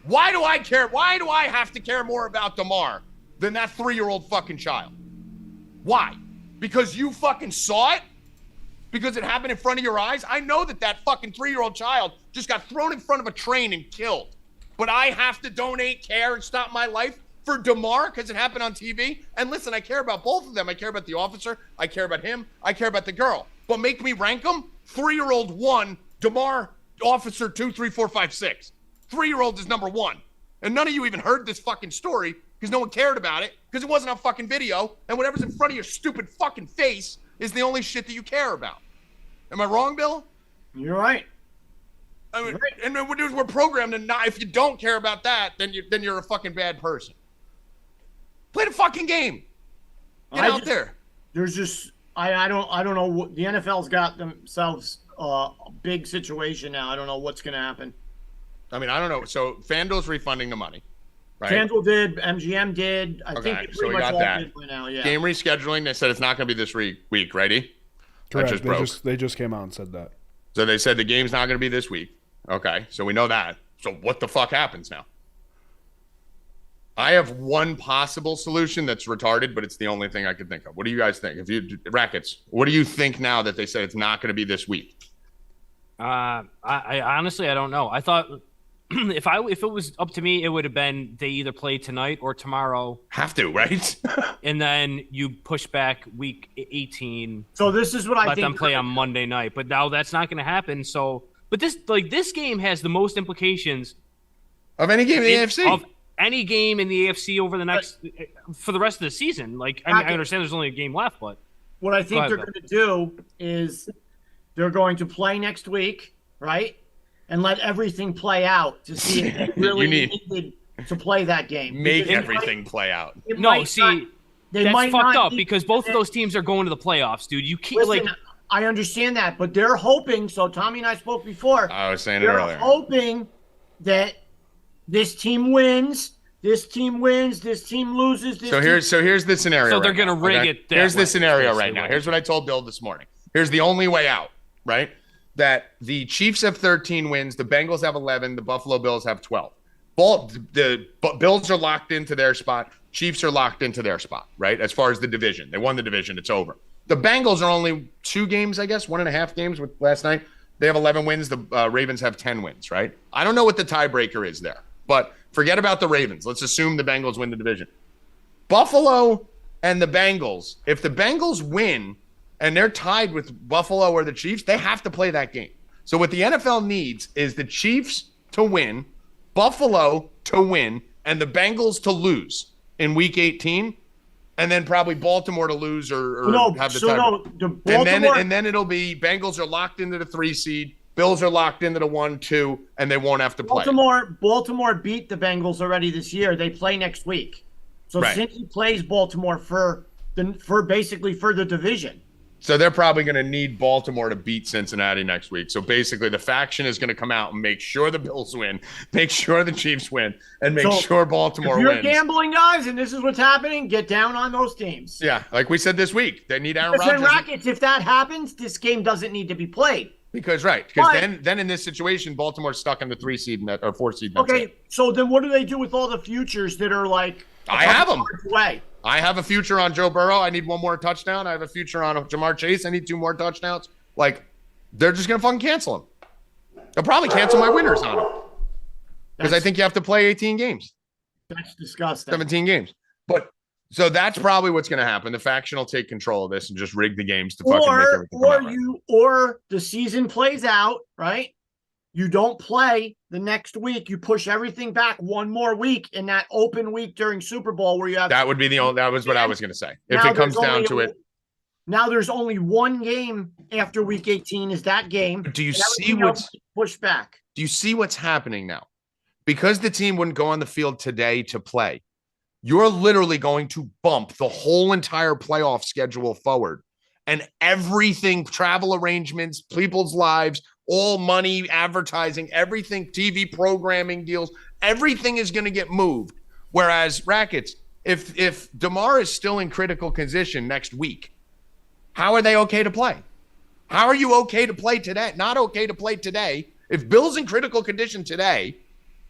Why do I care? Why do I have to care more about Damar than that 3-year-old fucking child? Why? Because you fucking saw it? Because it happened in front of your eyes? I know that fucking 3-year-old child just got thrown in front of a train and killed. But I have to donate, care, and stop my life for Damar because it happened on TV? And listen, I care about both of them. I care about the officer. I care about him. I care about the girl. But make me rank them? 3-year-old 1, Damar, officer 2, 3, 4, 5, 6. 3-year-old is number 1. And none of you even heard this fucking story because no one cared about it because it wasn't on fucking video. And whatever's in front of your stupid fucking face is the only shit that you care about. Am I wrong, Bill? You're right. I mean, and we're programmed to not. If you don't care about that, then you're a fucking bad person. Play the fucking game. Get out there. There's just I don't know what the NFL's got themselves a big situation now. I don't know what's going to happen. I mean, I don't know. So FanDuel's refunding the money, right? FanDuel did, MGM did. I think they so pretty we much got all that. did by now. Yeah. Game rescheduling. They said it's not going to be this week, righty? Correct. Just they just came out and said that. So they said the game's not going to be this week. Okay, so we know that. So what the fuck happens now? I have one possible solution that's retarded, but it's the only thing I can think of. What do you guys think? Rackets, what do you think now that they said it's not going to be this week? I honestly, I don't know. I thought if it was up to me, it would have been they either play tonight or tomorrow. Have to, right? And then you push back week 18. So this is what I think. Let them play on Monday night. But now that's not going to happen. So, but this game has the most implications of any game in the AFC. Of any game in the AFC over the for the rest of the season. Like, I understand there's only a game left, but what I think they're going to do is they're going to play next week, right? And let everything play out to see if they really needed to play that game. Make everything play out. No, see, that's fucked up because both of those teams are going to the playoffs, dude. You keep I understand that, but they're hoping. So Tommy and I spoke before. I was saying it earlier. They're hoping that this team wins. This team wins. This team loses. So here's the scenario. So they're going to rig it. Here's the scenario right now. Here's what I told Bill this morning. Here's the only way out, right? That the Chiefs have 13 wins, the Bengals have 11, the Buffalo Bills have 12. The Bills are locked into their spot. Chiefs are locked into their spot, right? As far as the division. They won the division. It's over. The Bengals are only 2 games, I guess, 1.5 games with last night. They have 11 wins. The Ravens have 10 wins, right? I don't know what the tiebreaker is there, but forget about the Ravens. Let's assume the Bengals win the division. Buffalo and the Bengals, if the Bengals win and they're tied with Buffalo or the Chiefs, they have to play that game. So what the NFL needs is the Chiefs to win, Buffalo to win, and the Bengals to lose in Week 18, and then probably Baltimore to lose or have the tiebreaker. And then it'll be Bengals are locked into the 3 seed, Bills are locked into the 1-2, and they won't have to play. Baltimore beat the Bengals already this year. They play next week. So since he plays Baltimore for the division. So they're probably going to need Baltimore to beat Cincinnati next week. So basically, the faction is going to come out and make sure the Bills win, make sure the Chiefs win, and make sure Baltimore wins. If you're gambling, guys, and this is what's happening, get down on those teams. Yeah, like we said this week, they need Aaron Rodgers. Rackets, if that happens, this game doesn't need to be played. Because then in this situation, Baltimore's stuck in the 3 seed or 4 seed. Okay, so then what do they do with all the futures that are like? I have them. Away? I have a future on Joe Burrow. I need 1 more touchdown. I have a future on Jamar Chase. I need 2 more touchdowns. Like, they're just going to fucking cancel him. They'll probably cancel my winners on him. Because I think you have to play 18 games. That's disgusting. 17 games. But, so that's probably what's going to happen. The faction will take control of this and just rig the games to fucking make everything come out. Or the season plays out, right? You don't play the next week. You push everything back 1 more week in that open week during Super Bowl where you have. That would be that was what I was going to say. If it comes down to it. Now there's only 1 game after week 18 is that game. Do you see what's pushed back? Do you see what's happening now? Because the team wouldn't go on the field today to play, you're literally going to bump the whole entire playoff schedule forward. And everything, travel arrangements, people's lives, all money, advertising, everything, TV programming deals, everything is going to get moved. Whereas Rackets, if Damar is still in critical condition next week, how are they okay to play? How are you okay to play today? Not okay to play today. If Bill's in critical condition today,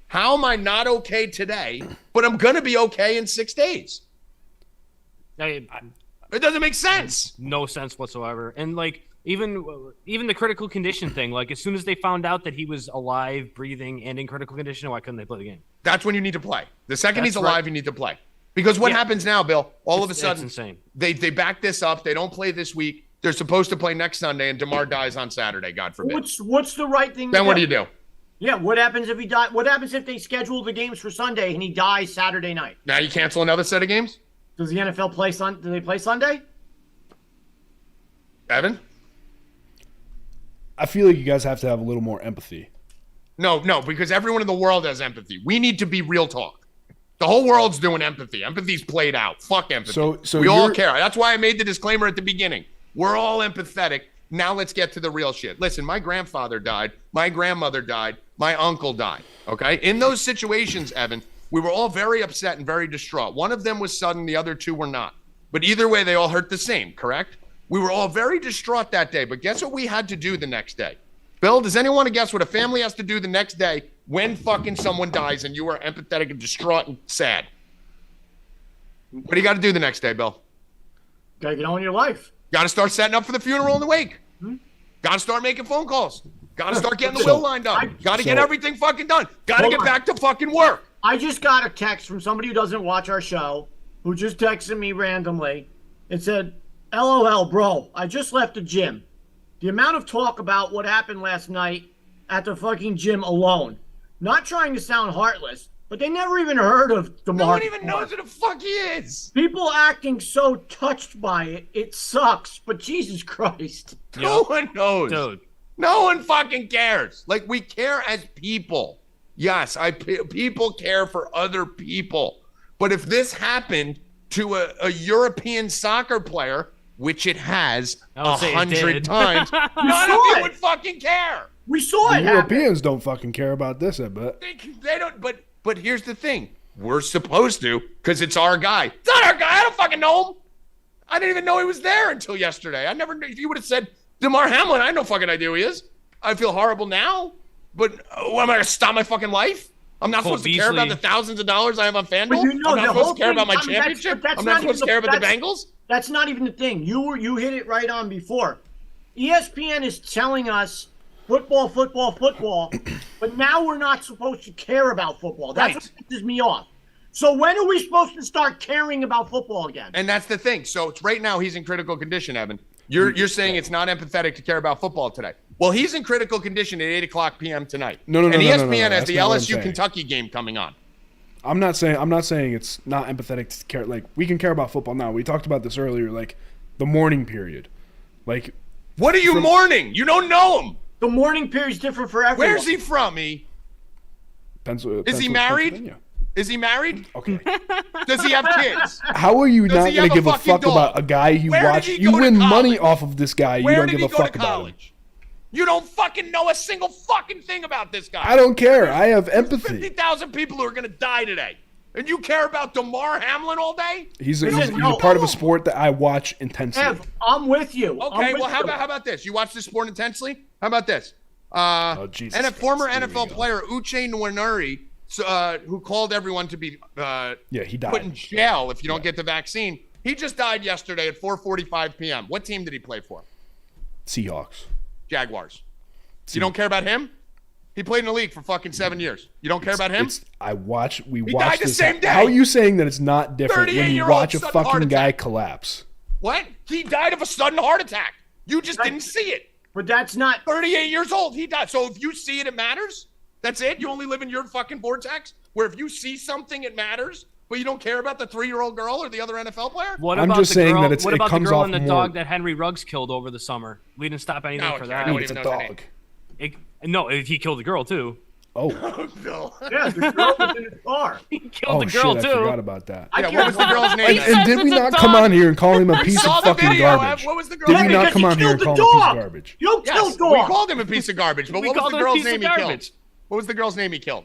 how am I not okay today, but I'm going to be okay in 6 days? It doesn't make sense. No sense whatsoever. And like even the critical condition thing, like as soon as they found out that he was alive, breathing, and in critical condition, why couldn't they play the game? That's when you need to play. The second he's alive, you need to play. Because what happens now, Bill, all of a sudden, insane. They back this up. They don't play this week. They're supposed to play next Sunday, and Damar dies on Saturday, God forbid. What's the right thing then to what do you do? Yeah, what happens if he dies? What happens if they schedule the games for Sunday and he dies Saturday night? Now you cancel another set of games? Does the NFL play do they play Sunday? Evan? I feel like you guys have to have a little more empathy. No, because everyone in the world has empathy. We need to be real talk. The whole world's doing empathy. Empathy's played out. Fuck empathy. So we all care. That's why I made the disclaimer at the beginning. We're all empathetic. Now let's get to the real shit. Listen, my grandfather died. My grandmother died. My uncle died. Okay? In those situations, Evan, we were all very upset and very distraught. One of them was sudden. The other 2 were not. But either way, they all hurt the same, correct? We were all very distraught that day. But guess what we had to do the next day? Bill, does anyone want to guess what a family has to do the next day when fucking someone dies and you are empathetic and distraught and sad? What do you got to do the next day, Bill? Got to get on with your life. Got to start setting up for the funeral and the wake. Got to start making phone calls. Got to start getting the will lined up. Got to get everything fucking done. Got to get back to fucking work. I just got a text from somebody who doesn't watch our show who just texted me randomly. It said, LOL, bro, I just left the gym. The amount of talk about what happened last night at the fucking gym alone. Not trying to sound heartless, but they never even heard of Damar. No one even knows who the fuck he is. People acting so touched by it. It sucks, but Jesus Christ. No one knows. Dude. No one fucking cares. Like, we care as people. Yes, people care for other people. But if this happened to a European soccer player, which it has 100 times, none of you would fucking care. We saw it. Europeans don't fucking care about this, I bet. They don't. But here's the thing: we're supposed to, because it's our guy. It's not our guy. I don't fucking know him. I didn't even know he was there until yesterday. I never knew. If you would have said Damar Hamlin, I had no fucking idea who he is. I feel horrible now. But what, am I gonna stop my fucking life? I'm not supposed to care about the thousands of dollars I have on FanDuel. I'm not supposed to care about my championship. I'm not supposed to care about the Bengals. That's not even the thing. You hit it right on before. ESPN is telling us football, but now we're not supposed to care about football. That's what pisses me off. So when are we supposed to start caring about football again? And that's the thing. So it's right now he's in critical condition, Evan. You're saying it's not empathetic to care about football today. Well, he's in critical condition at 8:00 p.m. tonight. No. And ESPN has the LSU Kentucky game coming on. I'm not saying it's not empathetic to care. Like, we can care about football now. We talked about this earlier, like the mourning period. Like, what are you mourning? You don't know him. The mourning period is different for everyone. Where's he from? Is he married? Is he married? Okay. Does he have kids? How are you Does not he going have to a give a fucking fuck dog? about a guy you Where did watch? he You go to win money college? off of this guy. You Where don't did give he a go fuck to about him. college? You don't fucking know a single fucking thing about this guy. I don't care. I have There's empathy. 50,000 people who are going to die today. And you care about Damar Hamlin all day? He's a no. part of a sport that I watch intensely. Ev, I'm with you. Okay, well, how about this? You watch this sport intensely? How about this? Jesus and a Christ. former Here we NFL go. player, Uche Nwaneri, who called everyone to be He died. put in jail if you don't get the vaccine. He just died yesterday at 4:45 p.m. What team did he play for? Seahawks. Jaguars. You don't care about him? He played in the league for fucking 7 years. You don't care about him? We watch died the this. same day. How are you saying that it's not different when you 38-year-old watch a sudden heart fucking guy attack. collapse? What? He died of a sudden heart attack. You just didn't see it. But that's not. 38 years old. He died. So if you see it, it matters? That's it? You only live in your fucking vortex? Where if you see something, it matters? But you don't care about the 3-year-old girl or the other NFL player? What I'm about just the saying girl, that what it about the comes girl off and the more- dog that Henry Ruggs killed over the summer? We didn't stop anything No, for I that. don't It's even a know their name. dog. He killed the girl too. Oh. Bill. Yeah, the girl was in his car. He killed Oh, the girl shit, too. I forgot about that. Yeah, what was the girl's name? And did we It's a not come dog. on here and call him a piece saw of the fucking video, garbage? What was the girl? Did we Yeah, not because come he on here and killed call him a the piece of dog. garbage? You don't Yes, kill we dogs. called him a piece of garbage, but We what was called the him a girl's piece of name he killed? garbage. What was the girl's name he killed?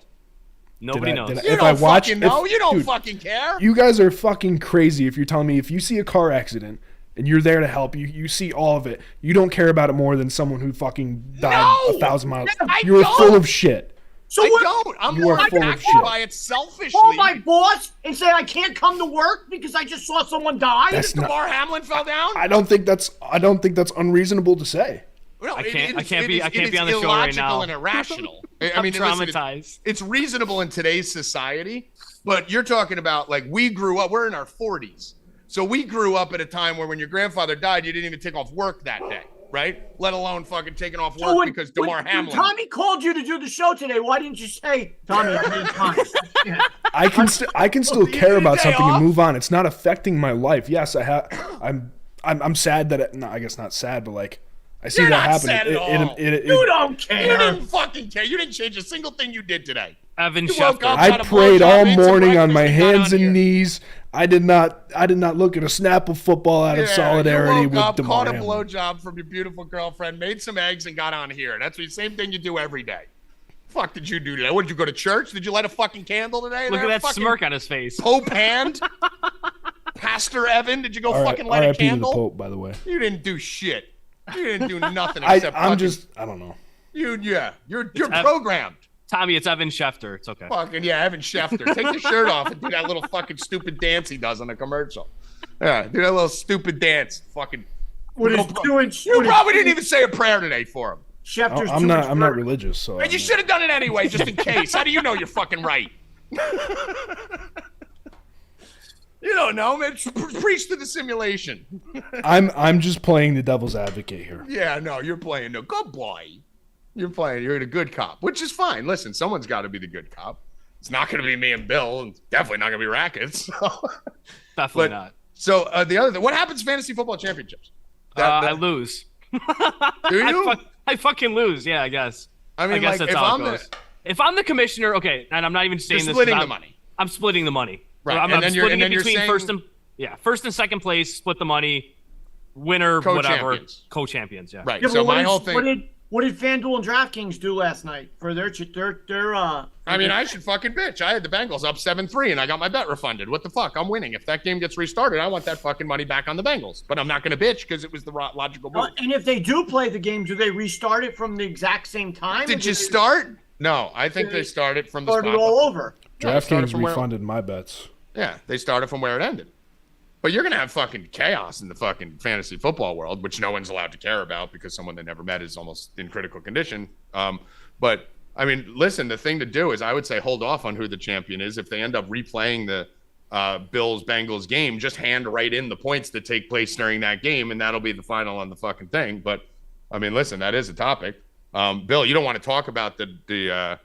Nobody knows. You If don't I watch, fucking know. You don't dude, fucking care. You guys are fucking crazy if you're telling me if you see a car accident and you're there to help, you see all of it. You don't care about it more than someone who fucking died No! 1,000 miles. I You're don't. full of shit. So I what? don't. I'm You more are full of impacted shit. by it selfishly. Call my boss and say I can't come to work because I just saw someone die. That's not. Damar Hamlin fell down? I don't think that's unreasonable to say. No, I can't it be is on the show right illogical now. and irrational. I I'm mean, listen, traumatized. it's reasonable in today's society, but you're talking about like we grew up. We're in our 40s, so we grew up at a time where when your grandfather died, you didn't even take off work that day, right? Let alone fucking taking off work So because Damar when Hamlin. Tommy called you to do the show today, why didn't you say, Tommy, I need time? Yeah. I can still you care need a about day something off? and move on. It's not affecting my life. Yes, I'm sad that it, no, I guess not sad, but like I see You're that not happening. sad at all. You don't You care. didn't fucking care. You didn't change a single thing you did today. Evan You woke Schefter. up, I got a prayed blowjob, all ate some morning on breakfast, my and got hands on here. and knees. I did not look at a snap of football out of solidarity you woke with up, Demar caught a Hamlin. blowjob from your beautiful girlfriend, made some eggs, and got on here. That's the same thing you do every day. Fuck did you do today? What, did you go to church? Did you light a fucking candle today? Look There, at that fucking smirk on his face. Pope hand? Pastor Evan, did you go fucking light a R.I.P. to the candle? Pope, by the way. You didn't do shit. You didn't do nothing except I fucking, don't know. You're Ev- programmed. Tommy, it's Evan Schefter. It's okay. Fucking yeah, Evan Schefter. Take the shirt off and do that little fucking stupid dance he does on the commercial. Yeah, do that little stupid dance. Fucking. What is doing? You probably didn't even say a prayer today for him. Schefter's I'm not religious, so. And you should have done it anyway, just in case. How do you know you're fucking right? You don't know, man. Preach to the simulation. I'm just playing the devil's advocate here. Yeah, no, you're playing the good boy. You're the good cop, which is fine. Listen, someone's got to be the good cop. It's not going to be me and Bill, and definitely not going to be Rackets. Definitely But- not. So the other thing, what happens to fantasy football championships? I lose. Do you? I fucking lose. Yeah, I guess. I mean, guess like, that's if how I'm it the, goes. If I'm the commissioner, okay, and I'm not even saying you're this. splitting 'cause the money. I'm splitting the money. Right, I'm, and I'm then you're- splitting and then it you're between saying- first and second place. Split the money. Winner, whatever. Co-champions. Co-champions. Yeah. Right. Yeah, So but my whole thing. What did FanDuel and DraftKings do last night for their I mean, I should fucking bitch. I had the Bengals up 7-3, and I got my bet refunded. What the fuck? I'm winning. If that game gets restarted, I want that fucking money back on the Bengals. But I'm not going to bitch because it was the logical move. And if they do play the game, do they restart it from the exact same time? Did you start? No, I think they started from the Started spot. all over. Yeah, they started DraftKings from where- refunded my bets. Yeah, they started from where it ended. But you're going to have fucking chaos in the fucking fantasy football world, which no one's allowed to care about because someone they never met is almost in critical condition. But, I mean, listen, the thing to do is I would say hold off on who the champion is. If they end up replaying the Bills-Bengals game, just hand right in the points that take place during that game, and that'll be the final on the fucking thing. But, I mean, listen, that is a topic. Bill, you don't want to talk about the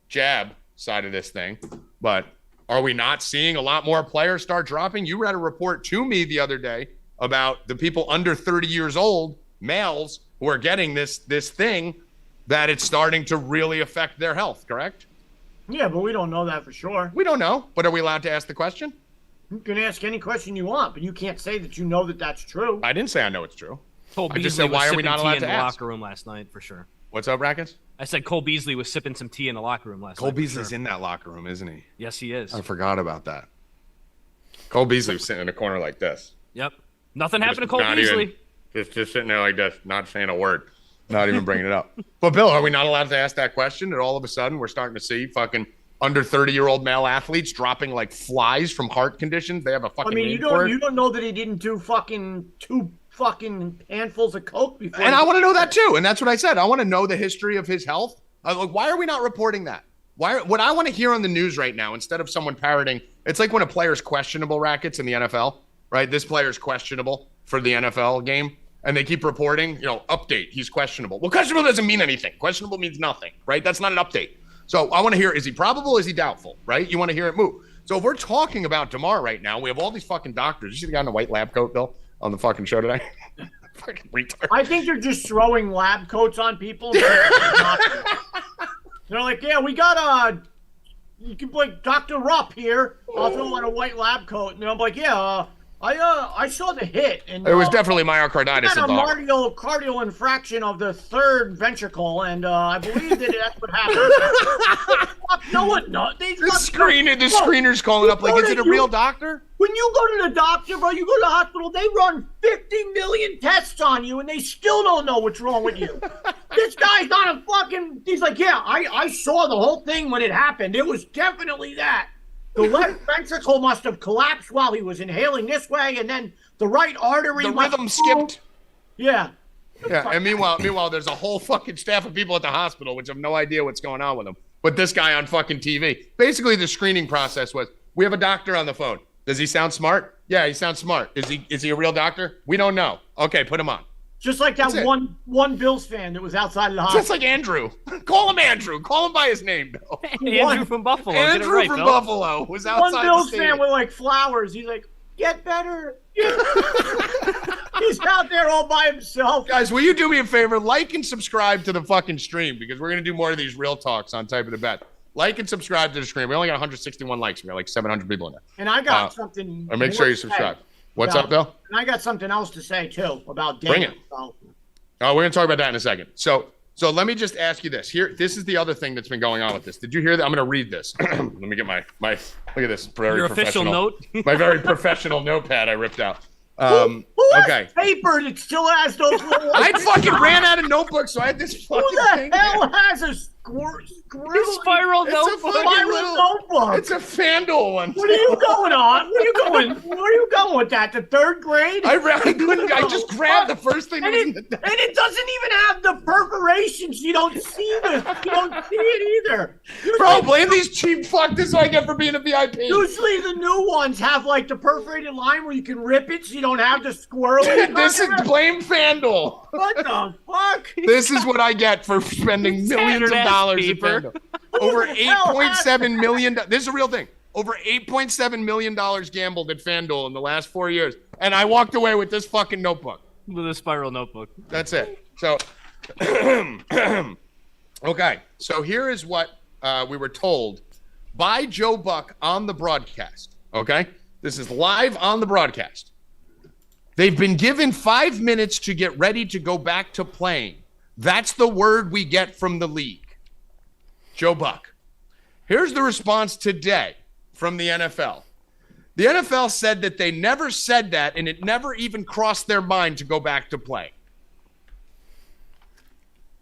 jab side of this thing, but are we not seeing a lot more players start dropping? You read a report to me the other day about the people under 30 years old, males, who are getting this thing, that it's starting to really affect their health, correct? Yeah, but we don't know that for sure. We don't know, but are we allowed to ask the question? You can ask any question you want, but you can't say that you know that that's true. I didn't say I know it's true. Cole I just Beasley said, why was are we not sipping allowed tea to in the ask? locker room last night for sure. What's up, Rackets? I said Cole Beasley was sipping some tea in the locker room last night. Cole for Beasley's sure. in that locker room, isn't he? Yes, he is. I forgot about that. Cole Beasley was sitting in a corner like this. Yep. Nothing happened to Cole Not Beasley. even, just sitting there like this, not saying a word, not even bringing it up. But Bill, are we not allowed to ask that question? And all of a sudden, we're starting to see fucking under 30-year-old male athletes dropping like flies from heart conditions. They have a fucking. You don't know that he didn't do fucking 2 fucking handfuls of coke before. And I want to know that too. And that's what I said. I want to know the history of his health. Like, why are we not reporting that? What I want to hear on the news right now, instead of someone parroting, it's like when a player's questionable, Rackets, in the NFL, right? This player's questionable for the NFL game, and they keep reporting, update, he's questionable. Well, questionable doesn't mean anything. Questionable means nothing, right? That's not an update. So I want to hear, is he probable? Is he doubtful, right? You want to hear it move. So if we're talking about Damar right now, we have all these fucking doctors. You see the guy in the white lab coat, Bill, on the fucking show today? Fucking retard. I think they're just throwing lab coats on people. They're like, yeah, we got you can play Dr. Rupp here. I'll throw on a white lab coat. And I'm like, yeah, I saw the hit. And it was definitely myocarditis. had a cardial infraction of the 3rd ventricle, and I believe that that's what happened. No one knows. The screener's calling up like, is it a real doctor? When you go to the doctor, bro, you go to the hospital, they run 50 million tests on you, and they still don't know what's wrong with you. This guy's not a fucking... He's like, yeah, I saw the whole thing when it happened. It was definitely that. The left ventricle must have collapsed while he was inhaling this way, and then the right artery... The rhythm skipped. Yeah. Yeah, and meanwhile, there's a whole fucking staff of people at the hospital which have no idea what's going on with them. But this guy on fucking TV. Basically, the screening process was, we have a doctor on the phone. Does he sound smart? Yeah, he sounds smart. Is he a real doctor? We don't know. Okay, put him on. Just like that one Bills fan that was outside of the hospital. Just like Andrew. Call him Andrew. Call him by his name, Bill. Andrew from Buffalo. Andrew from Buffalo was outside one Bills the fan with like flowers. He's like, get better. He's out there all by himself. Guys, will you do me a favor? Like and subscribe to the fucking stream, because we're going to do more of these real talks on Type of the Bet. Like and subscribe to the stream. We only got 161 likes. We got like 700 people in there. And I got something. Make sure you subscribe. What's up, Bill? And I got something else to say, too, about Damar. Bring it. Oh, we're going to talk about that in a second. So let me just ask you this. This is the other thing that's been going on with this. Did you hear that? I'm going to read this. Let me get my look at this. Your official note? My very professional notepad I ripped out. Who has paper that still has those little... I fucking ran out of notebooks, so I had this fucking thing. Who the hell has a spiral notebook? Notebook. It's a FanDuel one. What are you going on? Where are you going with that? The 3rd grade? I just grabbed the first thing that was in the deck. And it doesn't even have the perforations. You don't see it either. Bro, blame these cheap fuck. This is what I get for being a VIP. Usually the new ones have like the perforated line where you can rip it so you don't have to squirrel it. This is blame FanDuel. What the fuck? This is what I get for spending millions of dollars in FanDuel. Over $8.7 million. This is a real thing. Over $8.7 million gambled at FanDuel in the last 4 years. And I walked away with this fucking notebook. With a spiral notebook. That's it. So, okay. So here is what we were told by Joe Buck on the broadcast. Okay? This is live on the broadcast. They've been given 5 minutes to get ready to go back to playing. That's the word we get from the league. Joe Buck. Here's the response today from the NFL. The NFL said that they never said that, and it never even crossed their mind to go back to play.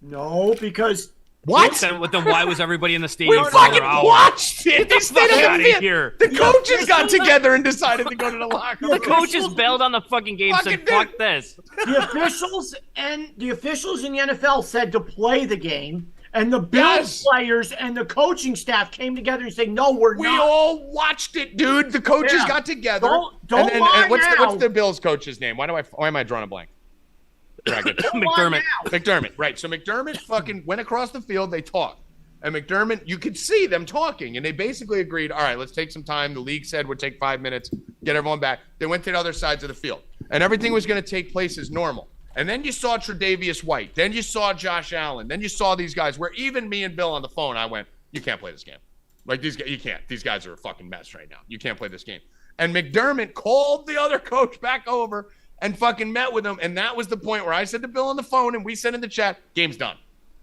No, because... What? Then why was everybody in the stadium we for 4 hours? fucking watched it. They stayed out of the here. The coaches got together and decided to go to the locker room. The coaches bailed on the fucking game, said, fuck this. The officials in the NFL said to play the game, and the Bills players and the coaching staff came together and said, no, we're not. We all watched it, dude. The coaches got together. Don't lie now. What's the Bills coach's name? Why am I drawing a blank? McDermott. Right. So McDermott fucking went across the field. They talked. And McDermott, you could see them talking. And they basically agreed, all right, let's take some time. The league said we'd take 5 minutes, get everyone back. They went to the other sides of the field. And everything was going to take place as normal. And then you saw Tre'Davious White. Then you saw Josh Allen. Then you saw these guys where even me and Bill on the phone, I went, you can't play this game. Like these guys, you can't. These guys are a fucking mess right now. You can't play this game. And McDermott called the other coach back over and fucking met with him. And that was the point where I said to Bill on the phone and we said in the chat, game's done.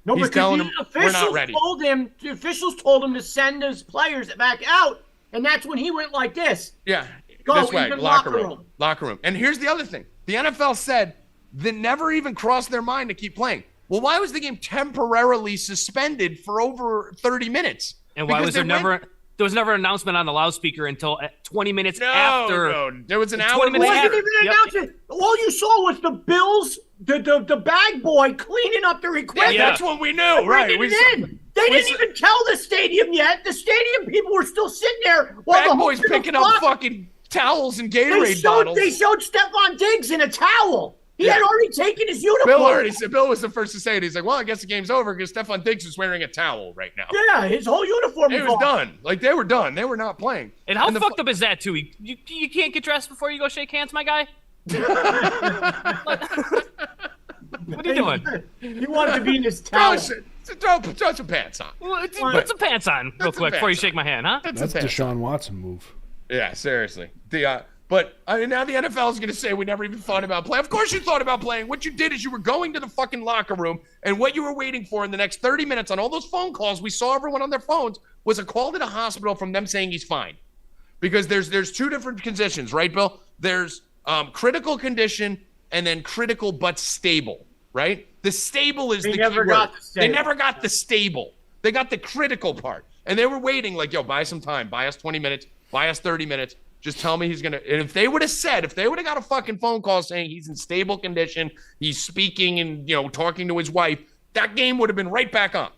No, He's telling him we're not ready. The officials told him to send his players back out, and that's when he went like this. Yeah, Go this way, into the locker room. And here's the other thing. The NFL said that never even crossed their mind to keep playing. Well, why was the game temporarily suspended for over 30 minutes? And why was there never an announcement on the loudspeaker until 20 minutes after? No, there was an hour. 20 minutes Wasn't after. even an announcement. All you saw was the Bills, the bag boy cleaning up their equipment. Yeah, that's what we knew, right? They didn't even tell the stadium yet. The stadium people were still sitting there while Bag the boys picking up fucking towels and Gatorade bottles. They showed Stephon Diggs in a towel. He had already taken his uniform. Bill was the first to say it. He's like, well, I guess the game's over because Stephon Diggs is wearing a towel right now. Yeah, his whole uniform was done. Like, they were done. They were not playing. And how fucked up is that, too? You can't get dressed before you go shake hands, my guy? What are you doing? He wanted to be in his towel. Throw some pants on. Put some pants on real quick before you shake my hand, huh? That's a Deshaun Watson move. Yeah, seriously. But I mean, now the NFL is going to say we never even thought about playing. Of course you thought about playing. What you did is you were going to the fucking locker room, and what you were waiting for in the next 30 minutes on all those phone calls, we saw everyone on their phones, was a call to the hospital from them saying he's fine. Because there's two different conditions, right, Bill? There's critical condition and then critical but stable, right? The stable is the key word. They never got the stable. They got the critical part. And they were waiting like, yo, buy some time. Buy us 20 minutes. Buy us 30 minutes. Just tell me he's going to – and if they would have got a fucking phone call saying he's in stable condition, he's speaking and, talking to his wife, that game would have been right back on.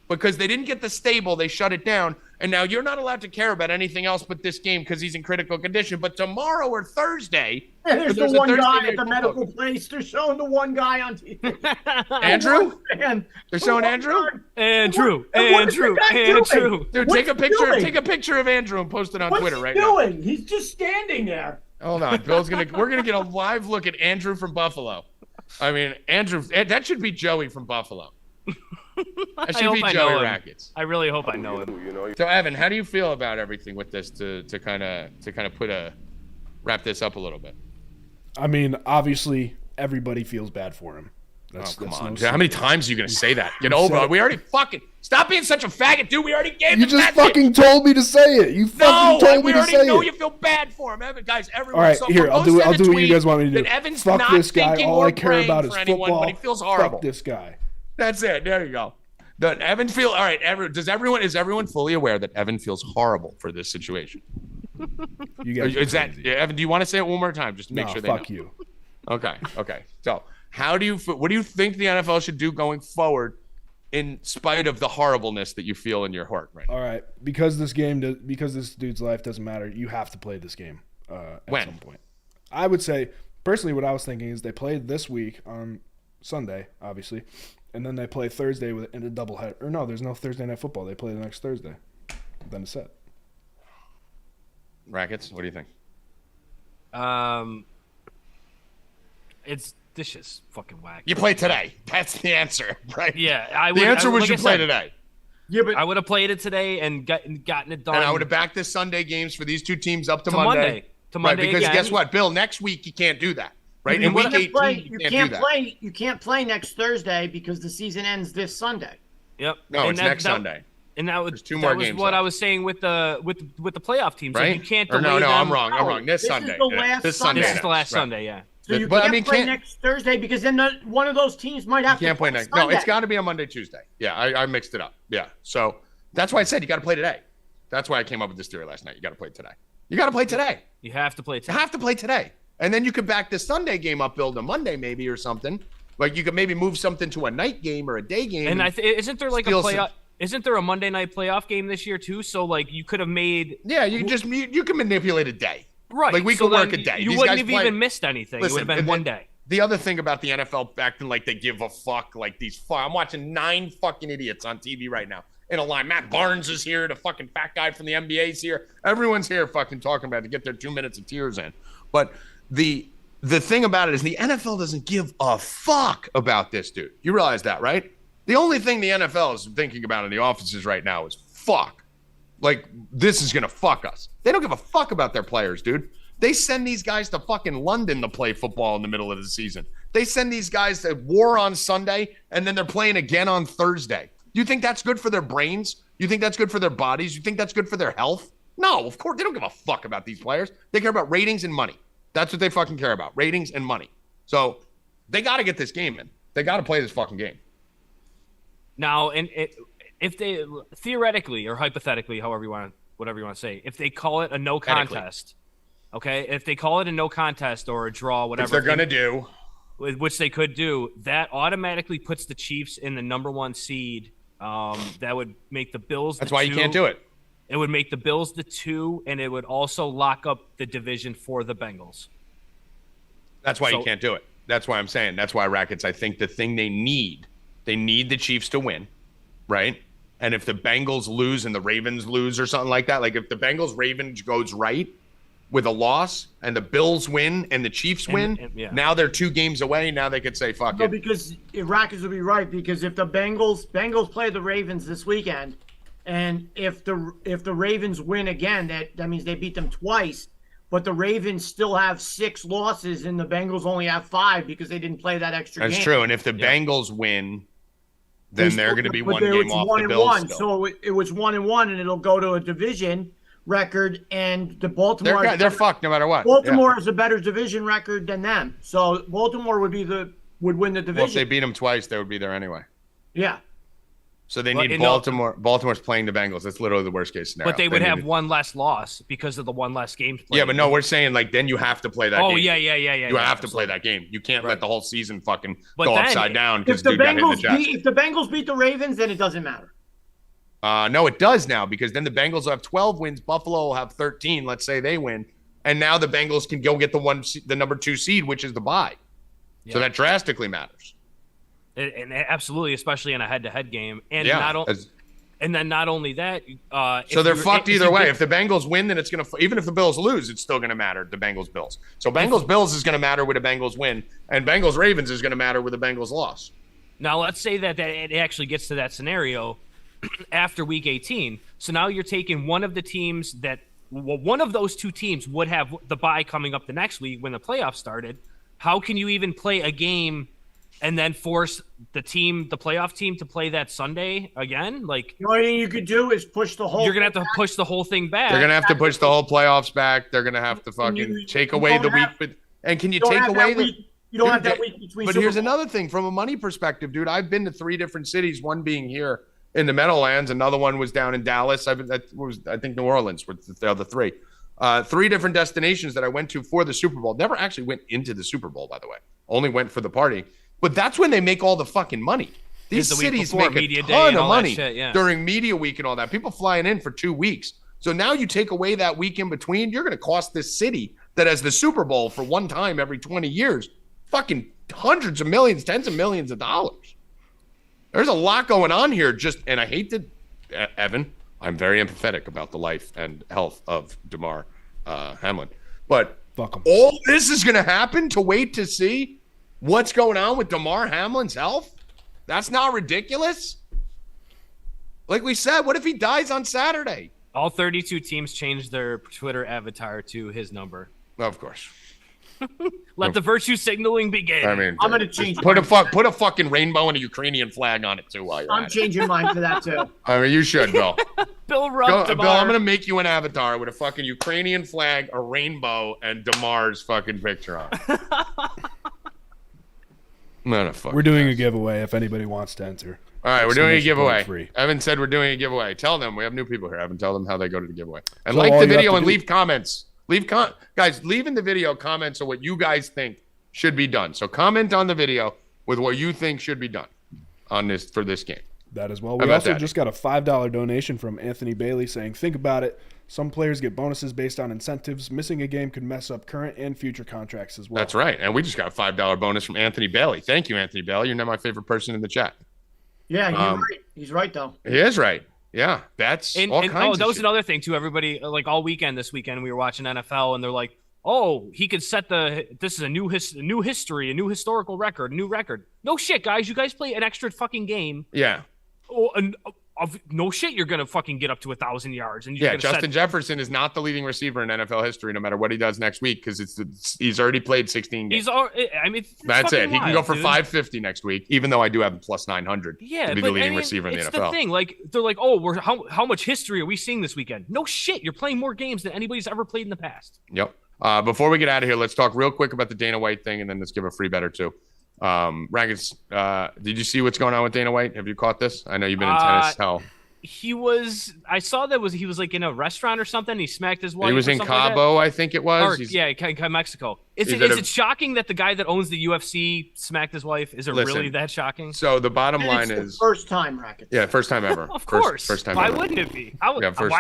Because they didn't get the stable, they shut it down. And now you're not allowed to care about anything else but this game because he's in critical condition. But tomorrow or Thursday – there's the one guy at the medical place. They're showing the one guy on TV. Andrew? They're showing Andrew? Andrew. Dude, take a picture of Andrew and post it on Twitter right now. What's he doing? He's just standing there. Hold on. We're gonna get a live look at Andrew from Buffalo. I mean, Andrew, that should be Joey from Buffalo. That should be Joey Rackets. I really hope I know him. So Evan, how do you feel about everything with this to kind of wrap this up a little bit? I mean, obviously, everybody feels bad for him. Come on. How many times are you going to say that? Get over it. We already fucking – stop being such a faggot, dude. We already gave You just fucking told me to say it. You fucking told me to say it. We already know you feel bad for him. Evan, guys, everyone. All right, here, I'll do what you guys want me to do. Evan's Fuck not this guy. thinking All or I care about is anyone, football. but he feels horrible. Fuck this guy. That's it. There you go. Evan feel – all right, is everyone fully aware that Evan feels horrible for this situation? You guys Evan, do you want to say it one more time just to make sure they know? Fuck you. Okay. So, what do you think the NFL should do going forward, in spite of the horribleness that you feel in your heart right now? All right, because this dude's life doesn't matter, you have to play this game at some point. I would say personally, what I was thinking is they played this week on Sunday, obviously, and then they play Thursday in a doubleheader. Or no, there's no Thursday night football. They play the next Thursday. Then it's set. Rackets, what do you think? This is fucking whack. You play today. That's the answer, right? Yeah, the answer was you play today. Yeah, but I would have played it today and gotten it done. And I would have backed the Sunday games for these two teams up to Monday. To Monday because again. Guess what, Bill? Next week you can't do that, right? In week 18, you can't do that. You can't play next Thursday because the season ends this Sunday. Yep. No, it's next Sunday. And there's two more games. What I was saying with the playoff teams. Right? So you can't delay them. No, I'm wrong. This Sunday. This is the last Sunday, yeah. So you can't play next Thursday because then one of those teams might have to play next. No, it's got to be on Monday, Tuesday. Yeah, I mixed it up. Yeah, so that's why I said you got to play today. That's why I came up with this theory last night. You got to play today. You got to play today. You have to play today. You have to play today. And then you could back this Sunday game up, build a Monday maybe or something. Like you could maybe move something to a night game or a day game. And isn't there like a playoff? Isn't there a Monday night playoff game this year too? So like you could have made. Yeah, you can manipulate a day. Right. Like we could work a day. You wouldn't have even missed anything. It would have been one day. The other thing about the NFL acting like they give a fuck, like I'm watching 9 fucking idiots on TV right now in a line. Matt Barnes is here. The fucking fat guy from the NBA is here. Everyone's here fucking talking about it to get their 2 minutes of tears in. But the thing about it is the NFL doesn't give a fuck about this dude. You realize that, right? The only thing the NFL is thinking about in the offices right now is fuck. like this is going to fuck us. They don't give a fuck about their players, dude. They send these guys to fucking London to play football in the middle of the season. They send these guys to war on Sunday, and then they're playing again on Thursday. You think that's good for their brains? You think that's good for their bodies? You think that's good for their health? No, of course. They don't give a fuck about these players. They care about ratings and money. That's what they fucking care about, ratings and money. So they got to get this game in. They got to play this fucking game. Now, and if they theoretically or hypothetically, whatever you want to say, if they call it a no contest, okay, if they call it a no contest or a draw, whatever, which they're gonna do, which they could do, that automatically puts the Chiefs in the number 1 seed. That would make the Bills. That's why you can't do it. It would make the Bills the 2, and it would also lock up the division for the Bengals. That's why you can't do it. That's why I'm saying. That's why Rackets. I think the thing they need the Chiefs to win, right? And if the Bengals lose and the Ravens lose or something like that, like if the Bengals-Ravens goes right with a loss and the Bills win and the Chiefs win, now they're 2 games away. Now they could say, fuck it. Because Rackets would be right, because if the Bengals play the Ravens this weekend, and if the Ravens win again, that means they beat them twice, but the Ravens still have 6 losses and the Bengals only have 5 because they didn't play that extra game. That's true. And if the Bengals win, then they're going to be 1 game off the Bills. So it was 1-1, and it'll go to a division record, and the Baltimore they're fucked no matter what. Baltimore has a better division record than them, so Baltimore would win the division. Well, if they beat them twice, they would be there anyway. Yeah. So they need Baltimore. Baltimore's playing the Bengals. That's literally the worst case scenario. But they would have 1 less loss because of the 1 less game played. Yeah, but no, we're saying like then you have to play that game. Oh, yeah. You have to play that game. You can't let the whole season fucking go upside down because if the Bengals beat the Ravens, then it doesn't matter. No, it does now, because then the Bengals will have 12 wins. Buffalo will have 13. Let's say they win. And now the Bengals can go get the number 2 seed, which is the bye. Yeah. So that drastically matters. And absolutely, especially in a head-to-head game. And and then not only that. So they're fucked either way. If the Bengals win, then it's going to – even if the Bills lose, it's still going to matter, the Bengals-Bills. So Bengals-Bills is going to matter with the Bengals win, and Bengals-Ravens is going to matter with the Bengals loss. Now, let's say that it actually gets to that scenario after Week 18. So now you're taking one of the teams that – one of those 2 teams would have the bye coming up the next week when the playoffs started. How can you even play a game – and then force the playoff team to play that Sunday again? Like, the only thing you could do is push the whole. You're gonna have to push the whole thing back. They're gonna have to push the whole playoffs back. They're gonna have to fucking take away the week. And can you take away the? You don't have that week between. But here's another thing from a money perspective, dude. I've been to 3 different cities. One being here in the Meadowlands. Another one was down in Dallas. I think New Orleans were the other 3. 3 different destinations that I went to for the Super Bowl. Never actually went into the Super Bowl, by the way. Only went for the party. But that's when they make all the fucking money. These cities make a ton of money during media week and all that. People flying in for 2 weeks. So now you take away that week in between, you're going to cost this city that has the Super Bowl for one time every 20 years fucking hundreds of millions, tens of millions of dollars. There's a lot going on here. And I hate to, Evan, I'm very empathetic about the life and health of Damar Hamlin. But all this is going to happen to wait to see what's going on with Damar Hamlin's health? That's not ridiculous. Like we said, what if he dies on Saturday? All 32 teams changed their Twitter avatar to his number. Of course. Let the virtue signaling begin. I mean, I'm going to change. Put a fucking rainbow and a Ukrainian flag on it too while you're I'm changing mine for that too. I mean, you should, Bill. Bill Rupp, Bill, I'm going to make you an avatar with a fucking Ukrainian flag, a rainbow, and Damar's fucking picture on it. We're doing a giveaway if anybody wants to enter. All right, we're doing a giveaway. Evan said we're doing a giveaway. Tell them. We have new people here. Evan, tell them how they go to the giveaway. And like the video and leave comments. Guys, leave in the video comments on what you guys think should be done. So comment on the video with what you think should be done on this for this game. That as well. We also just got a $5 donation from Anthony Bailey saying, think about it. Some players get bonuses based on incentives. Missing a game could mess up current and future contracts as well. That's right. And we just got a $5 bonus from Anthony Bailey. Thank you, Anthony Bailey. You're now my favorite person in the chat. Yeah, he's right. He's right, though. He is right. Yeah, that's all kinds of that was shit. another thing, too. Everybody, like all weekend this weekend, we were watching NFL, and they're like, oh, he could set this is a new history, a new historical record, a new record. No shit, guys. You guys play an extra fucking game. Yeah. no shit, you're gonna fucking get up to 1,000 yards. And you're Justin Jefferson is not the leading receiver in NFL history, no matter what he does next week, because he's already played 16 games. That's it. He can go for 550 next week, even though I do have him plus 900 to be the leading receiver in the NFL. It's the thing. Like, they're like, oh, how much history are we seeing this weekend? No shit, you're playing more games than anybody's ever played in the past. Yep. Before we get out of here, let's talk real quick about the Dana White thing, and then let's give a free bet or two. Rackets, did you see what's going on with Dana White? Have you caught this? I know you've been in tennis hell. I saw that he was like in a restaurant or something. He smacked his wife. He was in Cabo, I think it was. In Mexico. Is it shocking that the guy that owns the UFC smacked his wife? Is it really that shocking? So the bottom line is first time, Rackets. Yeah, first time ever. Of course. First time Why ever. wouldn't it be? Why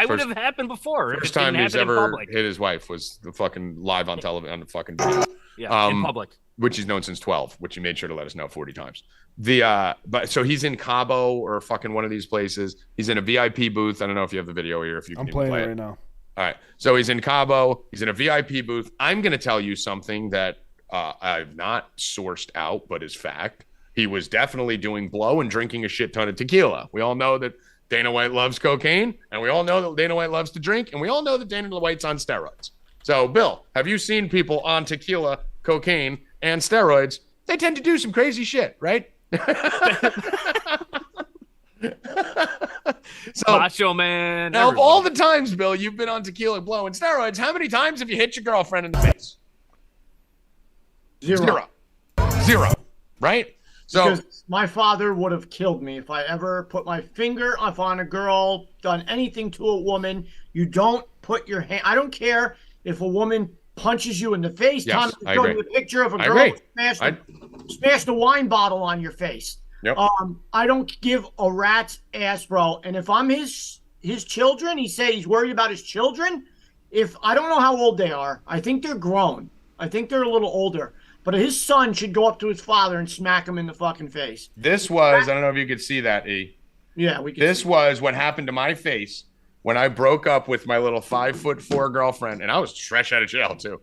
would it have happened before? First time he's ever hit his wife was the fucking live on television on the fucking video. Yeah, in public. Which he's known since 12, which he made sure to let us know 40 times. But so he's in Cabo or fucking one of these places. He's in a VIP booth. I don't know if you have the video here. If you can I'm playing it right now. All right. So he's in Cabo. He's in a VIP booth. I'm going to tell you something that I've not sourced out, but is fact. He was definitely doing blow and drinking a shit ton of tequila. We all know that Dana White loves cocaine, and we all know that Dana White loves to drink, and we all know that Dana White's on steroids. So, Bill, have you seen people on tequila, cocaine, and steroids? They tend to do some crazy shit, right? So, Macho Man. Now, of all the times, Bill, you've been on tequila, blow, and steroids, how many times have you hit your girlfriend in the face? Zero. Right? So, because my father would have killed me if I ever put my finger up on a girl, done anything to a woman. You don't put your hand. I don't care if a woman punches you in the face. Yes, Tom showed me a picture of a girl who smashed a wine bottle on your face. Yep. I don't give a rat's ass, bro. And if I'm his children, he's worried about his children. If I don't know how old they are, I think they're grown. I think they're a little older. But his son should go up to his father and smack him in the fucking face. This was, I don't know if you could see that, E. Yeah, we can. This was what happened to my face when I broke up with my little 5'4" girlfriend, and I was fresh out of jail too,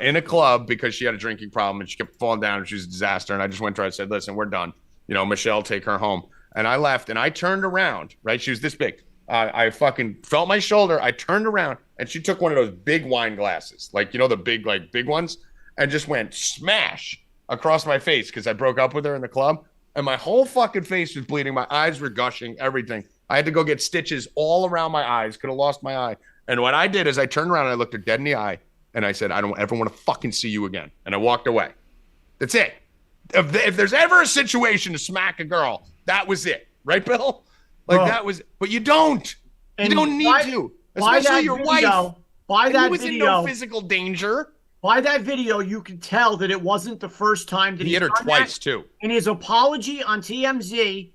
in a club because she had a drinking problem and she kept falling down and she was a disaster. And I just went to her and said, listen, we're done. You know, Michelle, take her home. And I left and I turned around, right? She was this big. I fucking felt my shoulder. I turned around and she took one of those big wine glasses, like, you know, the big ones, and just went smash across my face because I broke up with her in the club. And my whole fucking face was bleeding. My eyes were gushing, everything. I had to go get stitches all around my eyes. Could have lost my eye. And what I did is I turned around and I looked her dead in the eye. And I said, I don't ever want to fucking see you again. And I walked away. That's it. If there's ever a situation to smack a girl, that was it. Right, Bill? Like, that was – but you don't. You don't need to. Especially your wife. He was in no physical danger. By that video, you can tell that it wasn't the first time that he hit her twice, too. In his apology on TMZ,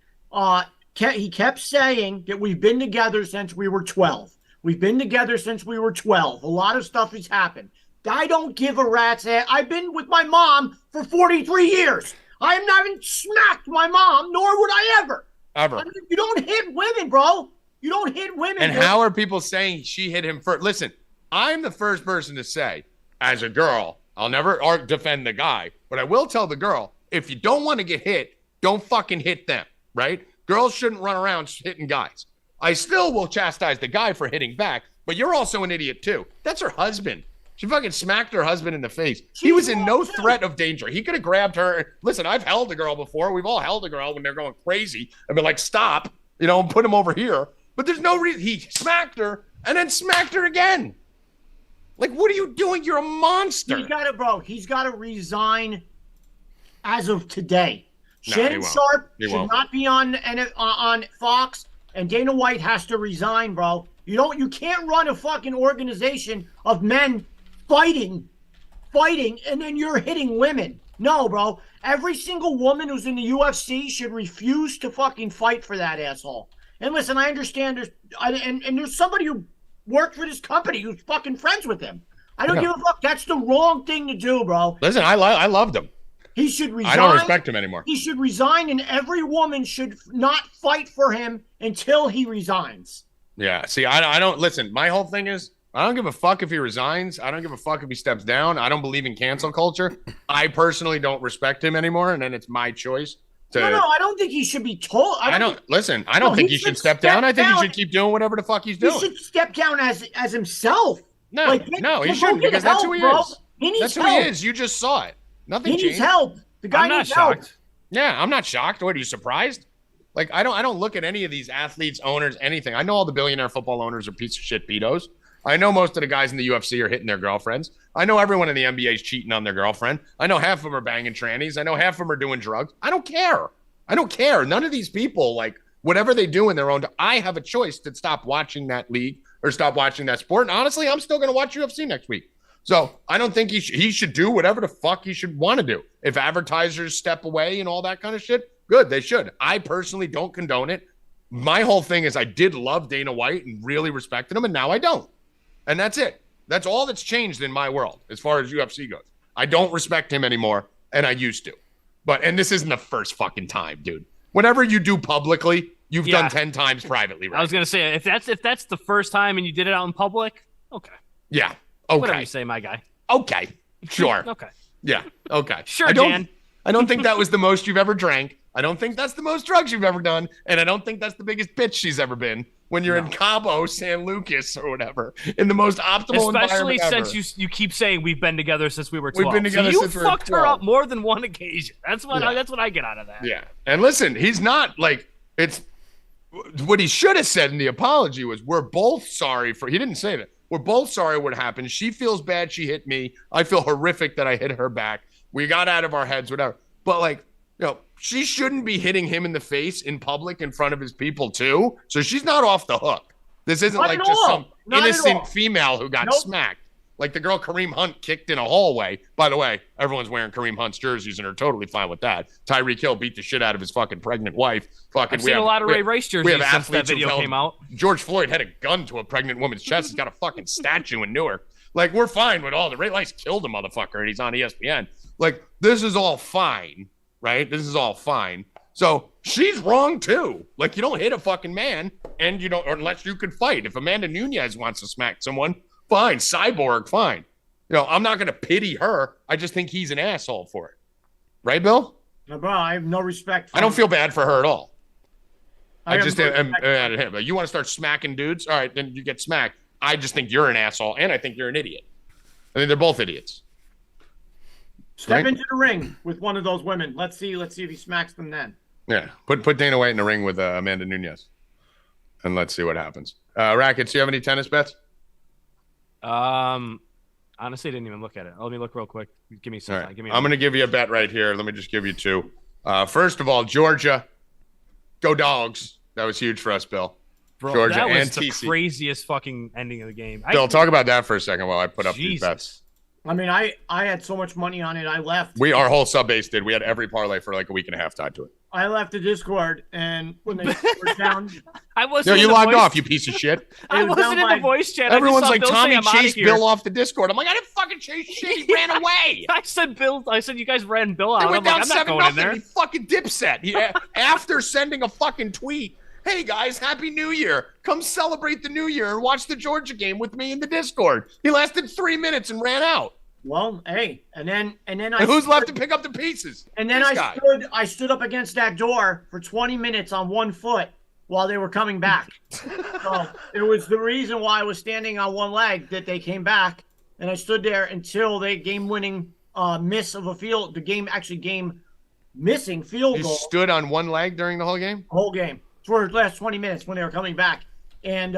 he kept saying that we've been together since we were 12. We've been together since we were 12. A lot of stuff has happened. I don't give a rat's ass. I've been with my mom for 43 years. I have not even smacked my mom, nor would I ever. Ever. I mean, you don't hit women, bro. You don't hit women. And how are people saying she hit him first? Listen, I'm the first person to say, as a girl, I'll never defend the guy, but I will tell the girl, if you don't want to get hit, don't fucking hit them, right? Girls shouldn't run around hitting guys. I still will chastise the guy for hitting back, but you're also an idiot too. That's her husband. She fucking smacked her husband in the face. He was in no threat of danger. He could have grabbed her. Listen, I've held a girl before. We've all held a girl when they're going crazy. I've been like, stop, and put him over here. But there's no reason. He smacked her and then smacked her again. Like, what are you doing? You're a monster. He's got to resign as of today. No, Shannon Sharp should not be on Fox, and Dana White has to resign, bro. You can't run a fucking organization of men fighting, and then you're hitting women. No, bro. Every single woman who's in the UFC should refuse to fucking fight for that asshole. And listen, I understand there's somebody who worked for this company who's fucking friends with him. I don't give a fuck. That's the wrong thing to do, bro. Listen, I loved him. He should resign. I don't respect him anymore. He should resign, and every woman should not fight for him until he resigns. Yeah. See, I don't listen. My whole thing is I don't give a fuck if he resigns. I don't give a fuck if he steps down. I don't believe in cancel culture. I personally don't respect him anymore, and then it's my choice. No, I don't think he should be told. I don't think he should step down. I think he should keep doing whatever the fuck he's doing. He should step down as himself. No, he shouldn't, because that's who he is. That's who he is. You just saw it. Nothing changed. He needs help. The guy needs help. Yeah, I'm not shocked. What, are you surprised? Like, I don't look at any of these athletes, owners, anything. I know all the billionaire football owners are piece of shit pedos. I know most of the guys in the UFC are hitting their girlfriends. I know everyone in the NBA is cheating on their girlfriend. I know half of them are banging trannies. I know half of them are doing drugs. I don't care. None of these people, like, whatever they do in their own, I have a choice to stop watching that league or stop watching that sport. And honestly, I'm still going to watch UFC next week. So I don't think he should do whatever the fuck he should want to do. If advertisers step away and all that kind of shit, good, they should. I personally don't condone it. My whole thing is I did love Dana White and really respected him, and now I don't. And that's it. That's all that's changed in my world as far as UFC goes. I don't respect him anymore, and I used to. And this isn't the first fucking time, dude. Whatever you do publicly, you've done 10 times privately, right? I was going to say, if that's the first time and you did it out in public, okay. Yeah. Okay. Whatever you say, my guy. Okay. Sure. Okay. Yeah. Okay. Sure, Jan. I don't think that was the most you've ever drank. I don't think that's the most drugs you've ever done. And I don't think that's the biggest bitch she's ever been when you're in Cabo, San Lucas, or whatever, in the most optimal especially environment ever. since you keep saying we've been together since we were 12. We've been together so since we you were fucked 12. her up more than one occasion. That's what I get out of that. Yeah. And listen, he's not like, it's what he should have said in the apology was, we're both sorry for, he didn't say that. We're both sorry what happened. She feels bad she hit me. I feel horrific that I hit her back. We got out of our heads, whatever. But like, she shouldn't be hitting him in the face in public in front of his people too. So she's not off the hook. This isn't Not like at just all. some Not at innocent all. female who got smacked. Like the girl Kareem Hunt kicked in a hallway. By the way, everyone's wearing Kareem Hunt's jerseys and are totally fine with that. Tyreek Hill beat the shit out of his fucking pregnant wife. I've seen a lot of Ray Rice jerseys since that video came out. George Floyd had a gun to a pregnant woman's chest. He's got a fucking statue in Newark. Like, we're fine with all the Ray Rice killed a motherfucker and he's on ESPN. Like, this is all fine, right? This is all fine. So she's wrong too. Like, you don't hit a fucking man, and you don't, or unless you could fight. If Amanda Nunes wants to smack someone, fine. Cyborg, fine. I'm not going to pity her. I just think he's an asshole for it. Right, Bill? No, bro, I have no respect for I don't feel bad for her at all. I have just no am respect mad at him. You want to start smacking dudes? All right, then you get smacked. I just think you're an asshole, and I think you're an idiot. I think they're both idiots. Step into the ring with one of those women. Let's see if he smacks them then. Yeah, put Dana White in the ring with Amanda Nunes, and let's see what happens. Rackets, do you have any tennis bets? Honestly, I didn't even look at it. Let me look real quick. Give me some time. Right. I'm going to give you a bet right here. Let me just give you two. First of all, Georgia, go Dogs. That was huge for us, Bill. Bro, Georgia that was and the TC. craziest fucking ending of the game. Bill, talk about that for a second while I put up these bets. Jesus. I mean, I had so much money on it. I left. Our whole sub base did. We had every parlay for like a week and a half tied to it. I left the Discord, and when they were down, I wasn't. No, you in the logged voice- off, you piece of shit. I was wasn't down in the by- voice chat. Everyone's I just saw like, Bill say, Tommy I'm outta chased here. Bill off the Discord. I'm like, I didn't fucking chase shit. He ran away. I said Bill. I said you guys ran Bill out. They I'm went like, down I'm not 7-0. going in there. He fucking dipset. He, after sending a fucking tweet, hey guys, Happy New Year. Come celebrate the New Year and watch the Georgia game with me in the Discord. He lasted 3 minutes and ran out. well, hey, and then And who's left to pick up the pieces? And then This guy. I stood up against that door for 20 minutes on one foot while they were coming back. So it was the reason why I was standing on one leg that they came back, and I stood there until they game-winning miss of a field. The game-missing field You goal. stood on one leg during the whole game? Whole game for the last 20 minutes when they were coming back, and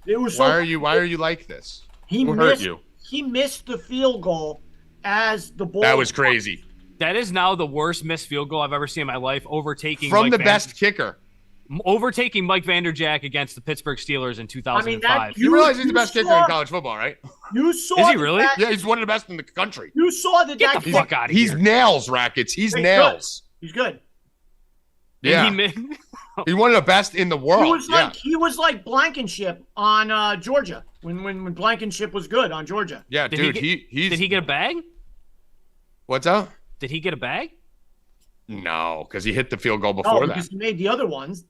it was so. Why are you like this? He Who missed, hurt you? He missed the field goal as the ball. That was crazy. That is now the worst missed field goal I've ever seen in my life, overtaking From Mike the best kicker. overtaking Mike Vanderjack against the Pittsburgh Steelers in 2005. You realize he's the best kicker in saw- college football, right? You saw. Is he that really? that- Yeah, he's one of the best in the country. You saw that. Get that the kick- fuck out of He's here. nails, Rackets. He's He's nails. He's good. Yeah. And He's one of the best in the world. He was like Blankenship on Georgia when Blankenship was good on Georgia. Yeah, Did dude. Did he get a bag? What's up? Did he get a bag? No, because he hit the field goal No, before because that. he made the other ones.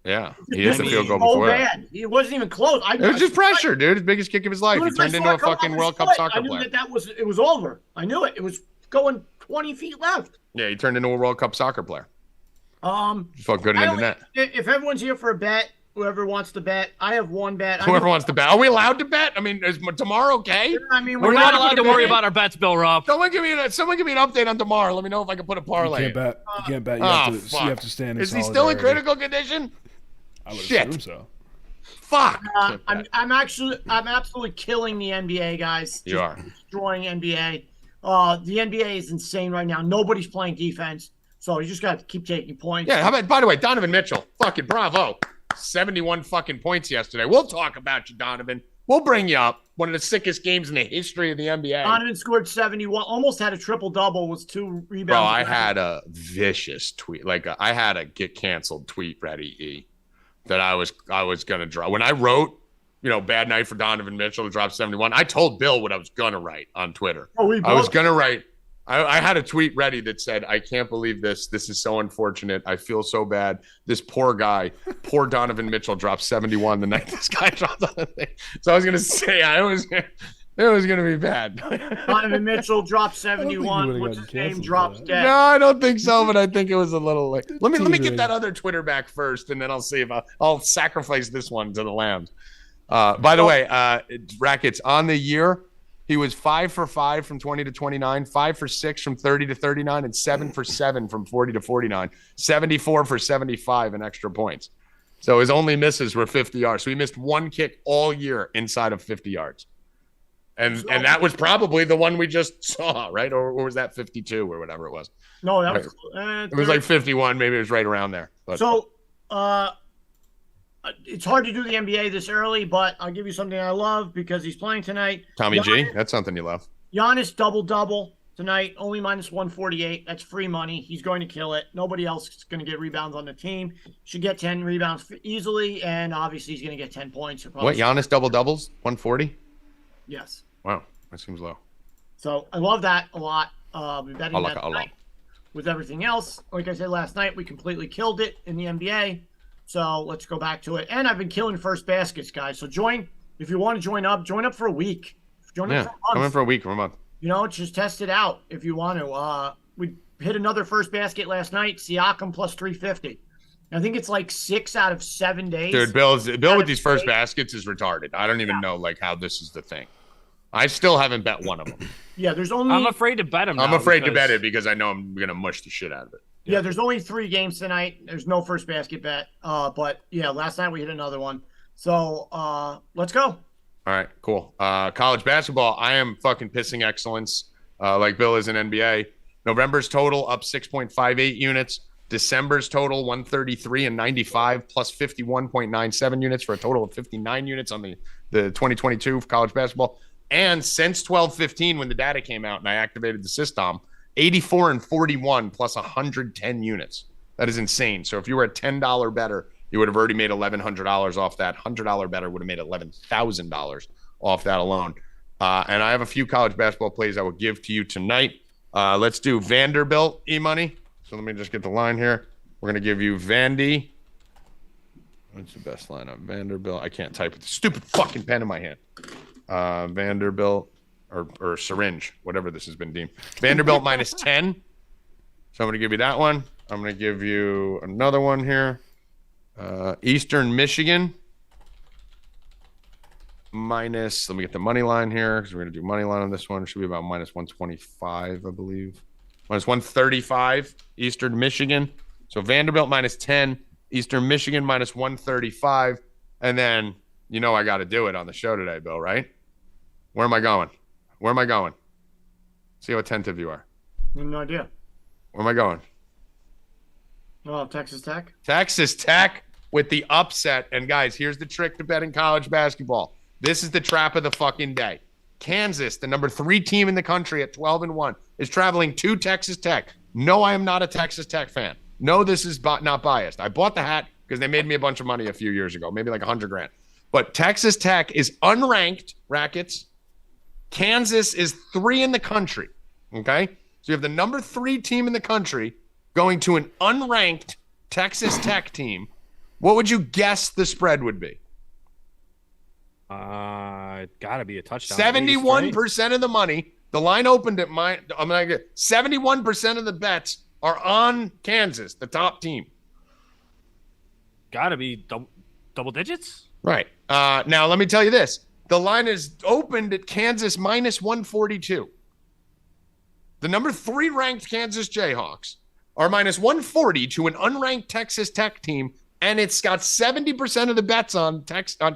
Yeah, he hit the field goal So before that. bad. It wasn't even close. It was just pressure, dude. His biggest kick of his life. As He soon as I turned saw into a it come fucking off World his Cup foot, soccer I knew player. it was over. I knew it. It was going 20 feet left. Yeah, he turned into a World Cup soccer player. Felt good in the net. If everyone's here for a bet, whoever wants to bet, I have one bet. Whoever wants to bet. Are we allowed to bet? I mean, is Damar okay? I mean, We're not allowed to worry about our bets, Bill Rupp. Someone give me an update on Damar. Let me know if I can put a parlay. You can't bet. You can't bet. You have to stand in Is he still in critical condition? I would Shit. assume so. Fuck. I'm absolutely killing the NBA, guys. You are destroying NBA. The NBA is insane right now. Nobody's playing defense, so you just got to keep taking points. Yeah. How about, by the way, Donovan Mitchell? Fucking bravo. 71 fucking points yesterday. We'll talk about you, Donovan. We'll bring you up. One of the sickest games in the history of the NBA. Donovan scored 71, almost had a triple-double, was 2 rebounds. Bro, I had a vicious tweet. I had a get canceled tweet ready, that I was going to draw. When I wrote, bad night for Donovan Mitchell to drop 71, I told Bill what I was going to write on Twitter. I was going to write. I had a tweet ready that said, I can't believe this. This is so unfortunate. I feel so bad. This poor guy, poor Donovan Mitchell dropped 71 the night this guy dropped on the thing. So I was going to say, it was going to be bad. Donovan Mitchell dropped 71. What's his name? Drops dead. No, I don't think so, but I think it was a little like. Let me get that other Twitter back first, and then I'll see if I'll sacrifice this one to the Lambs. By the way, Rackets on the year. He was 5 for 5 from 20 to 29, 5 for 6 from 30 to 39, and 7 for 7 from 40 to 49, 74 for 75 in extra points. So his only misses were 50 yards. So he missed one kick all year inside of 50 yards. And that was probably the one we just saw, right? Or was that 52 or whatever it was? No, that was it was like 51. Maybe it was right around there. But. So it's hard to do the NBA this early, but I'll give you something I love because he's playing tonight. Tommy G, that's something you love. Giannis double-double tonight, only minus 148. That's free money. He's going to kill it. Nobody else is going to get rebounds on the team. Should get 10 rebounds easily, and obviously he's going to get 10 points. What, Giannis double-doubles? 140? Yes. Wow, that seems low. So I love that a lot. We're betting I like that it a lot. With everything else. Like I said last night, we completely killed it in the NBA. So let's go back to it. And I've been killing first baskets, guys. So if you want to join up for a week. Join up for a month. Come in for a week or a month. Just test it out if you want to. We hit another first basket last night. Siakam plus 350. I think it's like 6 out of 7 days. Dude, Bill with these first baskets is retarded. I don't even know how this is the thing. I still haven't bet one of them. Yeah, there's only. I'm afraid to bet him. I'm afraid to bet it because I know I'm gonna mush the shit out of it. Yeah, there's only 3 games tonight. There's no first basket bet. But yeah, last night we hit another one. So let's go. All right, cool. College basketball, I am fucking pissing excellence like Bill is in NBA. November's total up 6.58 units. December's total 133 and 95 plus 51.97 units for a total of 59 units on the 2022 college basketball. And since 12/15 when the data came out and I activated the system, 84 and 41 plus 110 units. That is insane. So if you were a $10 better, you would have already made $1,100 off that. $100 better would have made $11,000 off that alone. And I have a few college basketball plays I will give to you tonight. Let's do Vanderbilt e-money. So let me just get the line here. We're going to give you Vandy. What's the best line on Vanderbilt? I can't type with the stupid fucking pen in my hand. Vanderbilt or syringe, whatever this has been deemed. Vanderbilt minus 10. So I'm going to give you that one. I'm going to give you another one here. Eastern Michigan minus, let me get the money line here because we're going to do money line on this one. It should be about minus 125, I believe. Minus 135, Eastern Michigan. So Vanderbilt minus 10, Eastern Michigan minus 135. And then, I got to do it on the show today, Bill, right? Where am I going? See how attentive you are. No idea. Where am I going? Oh, Texas Tech. Texas Tech with the upset. And guys, here's the trick to betting college basketball. This is the trap of the fucking day. Kansas, the number 3 team in the country at 12-1, is traveling to Texas Tech. No, I am not a Texas Tech fan. No, this is not biased. I bought the hat because they made me a bunch of money a few years ago, maybe like $100,000. But Texas Tech is unranked, Rackets. Kansas is 3 in the country. Okay? So you have the number 3 team in the country going to an unranked Texas Tech team. What would you guess the spread would be? Gotta be a touchdown. 71% of the money. The line opened at 71% of the bets are on Kansas, the top team. Gotta be double digits. Right. Now, let me tell you this. The line is opened at Kansas minus 142. The number 3 ranked Kansas Jayhawks are minus 140 to an unranked Texas Tech team, and it's got 70% of the bets on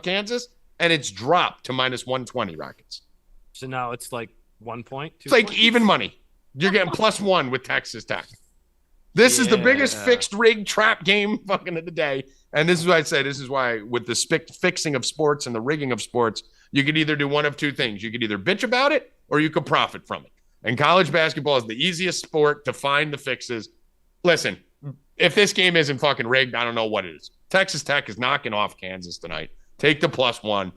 Kansas, and it's dropped to minus 120 Rackets. So now it's like 1 point. It's like even money. You're getting +1 with Texas Tech. This is the biggest fixed rig trap game fucking of the day. And this is what I'd say. This is why with the fixing of sports and the rigging of sports, you could either do one of two things. You could either bitch about it or you could profit from it. And college basketball is the easiest sport to find the fixes. Listen, if this game isn't fucking rigged, I don't know what it is. Texas Tech is knocking off Kansas tonight. Take the +1.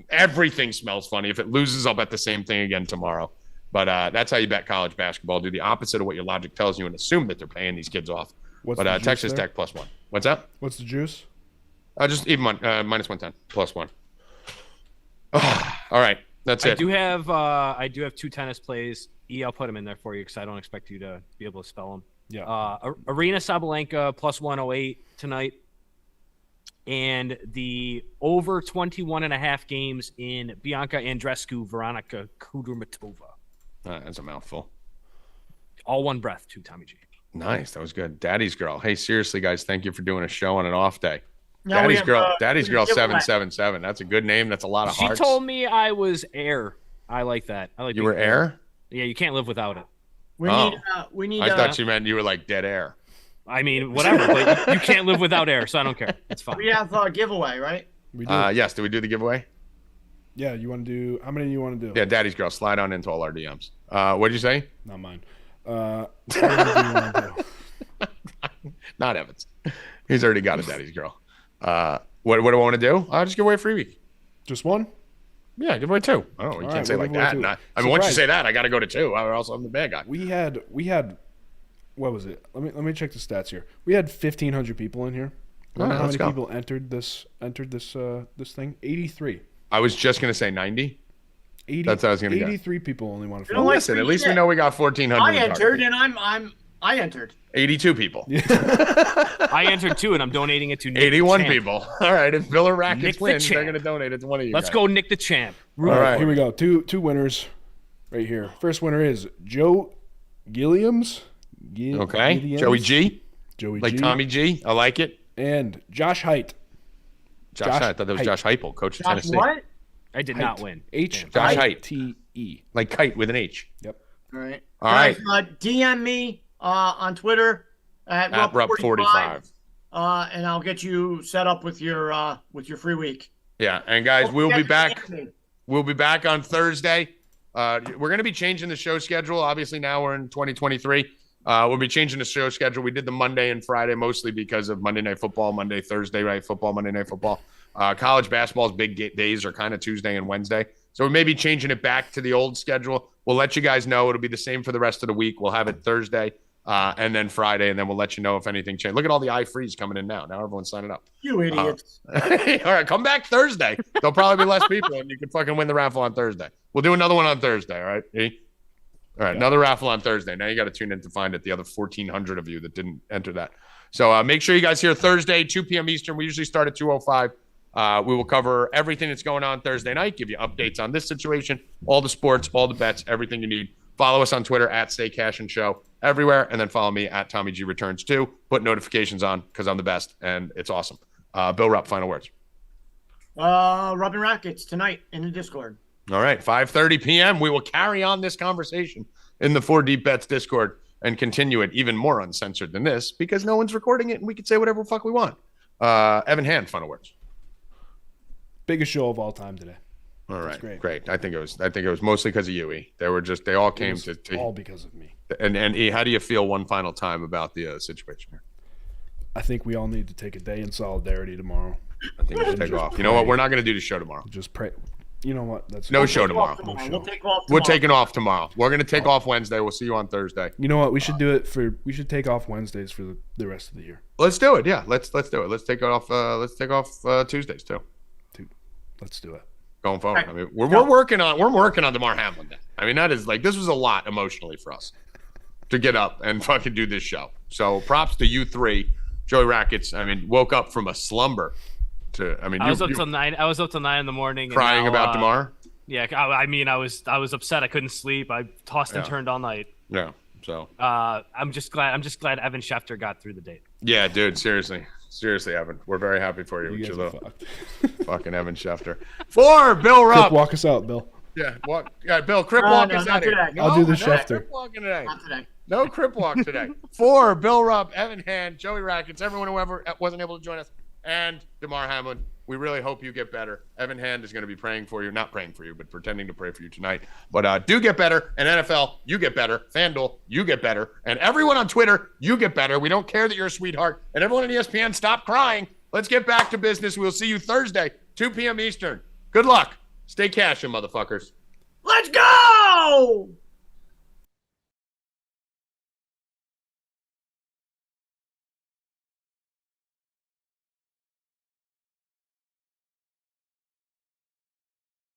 Everything smells funny. If it loses, I'll bet the same thing again tomorrow. But that's how you bet college basketball. Do the opposite of what your logic tells you and assume that they're paying these kids off. But Texas Tech +1. What's that? What's the juice? Just even minus 110, +1. All right, that's it. I do have 2 tennis plays. I'll put them in there for you because I don't expect you to be able to spell them. Yeah. Arena Sabalenka +108 tonight. And the over 21.5 games in Bianca Andreescu, Veronica Kudermetova. That's a mouthful. All one breath, too, Tommy G. Nice. That was good. Daddy's Girl. Hey, seriously, guys, thank you for doing a show on an off day. Now Daddy's Girl 777. That's a good name. That's a lot of She hearts. told me I was air. I like that. I like you were air? Yeah, you can't live without it. We need. I thought you meant you were like dead air. I mean, whatever. But you can't live without air, so I don't care. It's fine. We have a giveaway, right? We do. Yes. Did we do the giveaway? Yeah, you want to do – how many do you want to do? Yeah, Daddy's Girl. Slide on into all our DMs. What did you say? Not mine. How many do you want to do? Not Evans. He's already got a Daddy's Girl. What do I want to do? I'll just give away a free week. Just one? Yeah, give away 2. Oh, you can't say we'll like give away that. 2. I mean, once you say that, I got to go to 2. I also am the bad guy. We had what was it? Let me check the stats here. We had 1,500 people in here. All right, how many let's go. people entered this thing? 83. I was just going to say 90. 80, That's what I was gonna guess. 83 people only want to You know follow. what? Listen, at least we know we got 1,400. I entered, and I entered. 82 people. I entered 2, and I'm donating it to Nick 81 the Champ. people. All right, if Villa Rackets Nick the wins, they're Champ. going to donate it to one of you Let's guys. go, Nick the Champ. All right, here we go. Two winners right here. First winner is Joe Gilliams. Okay, Gilliams. Joey G. Joey Like G. Tommy G. I like it. And Josh Height. Josh, I thought that was Height. Josh Heupel, coach of Josh, Tennessee. what? I did not win. H Josh I Height. T E. Like kite with an H. Yep. All right. All Guys, right. DM me on Twitter at Rupp45. and I'll get you set up with your free week. Yeah, and guys, Don't we'll be forget to back. DM me. We'll be back on Thursday. We're going to be changing the show schedule. Obviously, now we're in 2023. We'll be changing the show schedule. We did the Monday and Friday mostly because of Monday Night Football, Monday, Thursday Night Football, Monday Night Football. College basketball's big days are kind of Tuesday and Wednesday. So we may be changing it back to the old schedule. We'll let you guys know. It'll be the same for the rest of the week. We'll have it Thursday and then Friday, and then we'll let you know if anything changed. Look at all the iFrees coming in now. Now everyone's signing up. You idiots. All right, come back Thursday. There'll probably be less people, and you can fucking win the raffle on Thursday. We'll do another one on Thursday, all right? E? All right, another raffle on Thursday. Now you got to tune in to find it, the other 1,400 of you that didn't enter that. So make sure you guys hear Thursday, 2 p.m. Eastern. We usually start at 2:05. We will cover everything that's going on Thursday night, give you updates on this situation, all the sports, all the bets, everything you need. Follow us on Twitter at Stay Cashin Show everywhere, and then follow me at Tommy G Returns too. Put notifications on because I'm the best, and it's awesome. Bill Rupp, final words. Rubbing Rackets tonight in the Discord. All right, 5:30 p.m. We will carry on this conversation in the 4 Deep Bets Discord and continue it even more uncensored than this because no one's recording it, and we can say whatever the fuck we want. Evan Hand, final words. Biggest show of all time today. All right, great. great. I think it was mostly because of you, E. They all came to all because of me. And E, how do you feel one final time about the situation here? I think we all need to take a day in solidarity tomorrow. I think we should take off. You know what? We're not going to do the show tomorrow. Just pray. You know what? That's No show tomorrow. We'll take off tomorrow. We're taking off tomorrow. We're going to take off Wednesday. We'll see you on Thursday. You know what? We should do it for. We should take off Wednesdays for the rest of the year. Let's do it. Yeah, let's do it. Let's take off. Let's take off Tuesdays too. Let's do it. Going forward. I mean, we're working on Damar Hamlin. I mean, that is like this was a lot emotionally for us. to get up and fucking do this show. So props to you three. Joey Rackets, I mean, woke up from a slumber I was up till 9. I was up till 9 in the morning. Crying about Damar? Yeah, I mean, I was upset. I couldn't sleep. I tossed and turned all night. Yeah. So I'm just glad Evan Schefter got through the date. Yeah, dude, seriously, Evan. We're very happy for you. You guys are fucked. Fucking Evan Schefter. 4, Bill Rupp. Walk us out, Bill. Yeah, Bill, Crip walk us out here. I'll do the Schefter. Crip walking today. Not today. No Crip walk today. 4, Bill Rupp, Evan Hand, Joey Rackets, everyone who ever wasn't able to join us, and Damar Hamlin. We really hope you get better. Evan Hand is going to be praying for you. Not praying for you, but pretending to pray for you tonight. But do get better. And NFL, you get better. FanDuel, you get better. And everyone on Twitter, you get better. We don't care that you're a sweetheart. And everyone at ESPN, stop crying. Let's get back to business. We'll see you Thursday, 2 p.m. Eastern. Good luck. Stay cashing, motherfuckers. Let's go!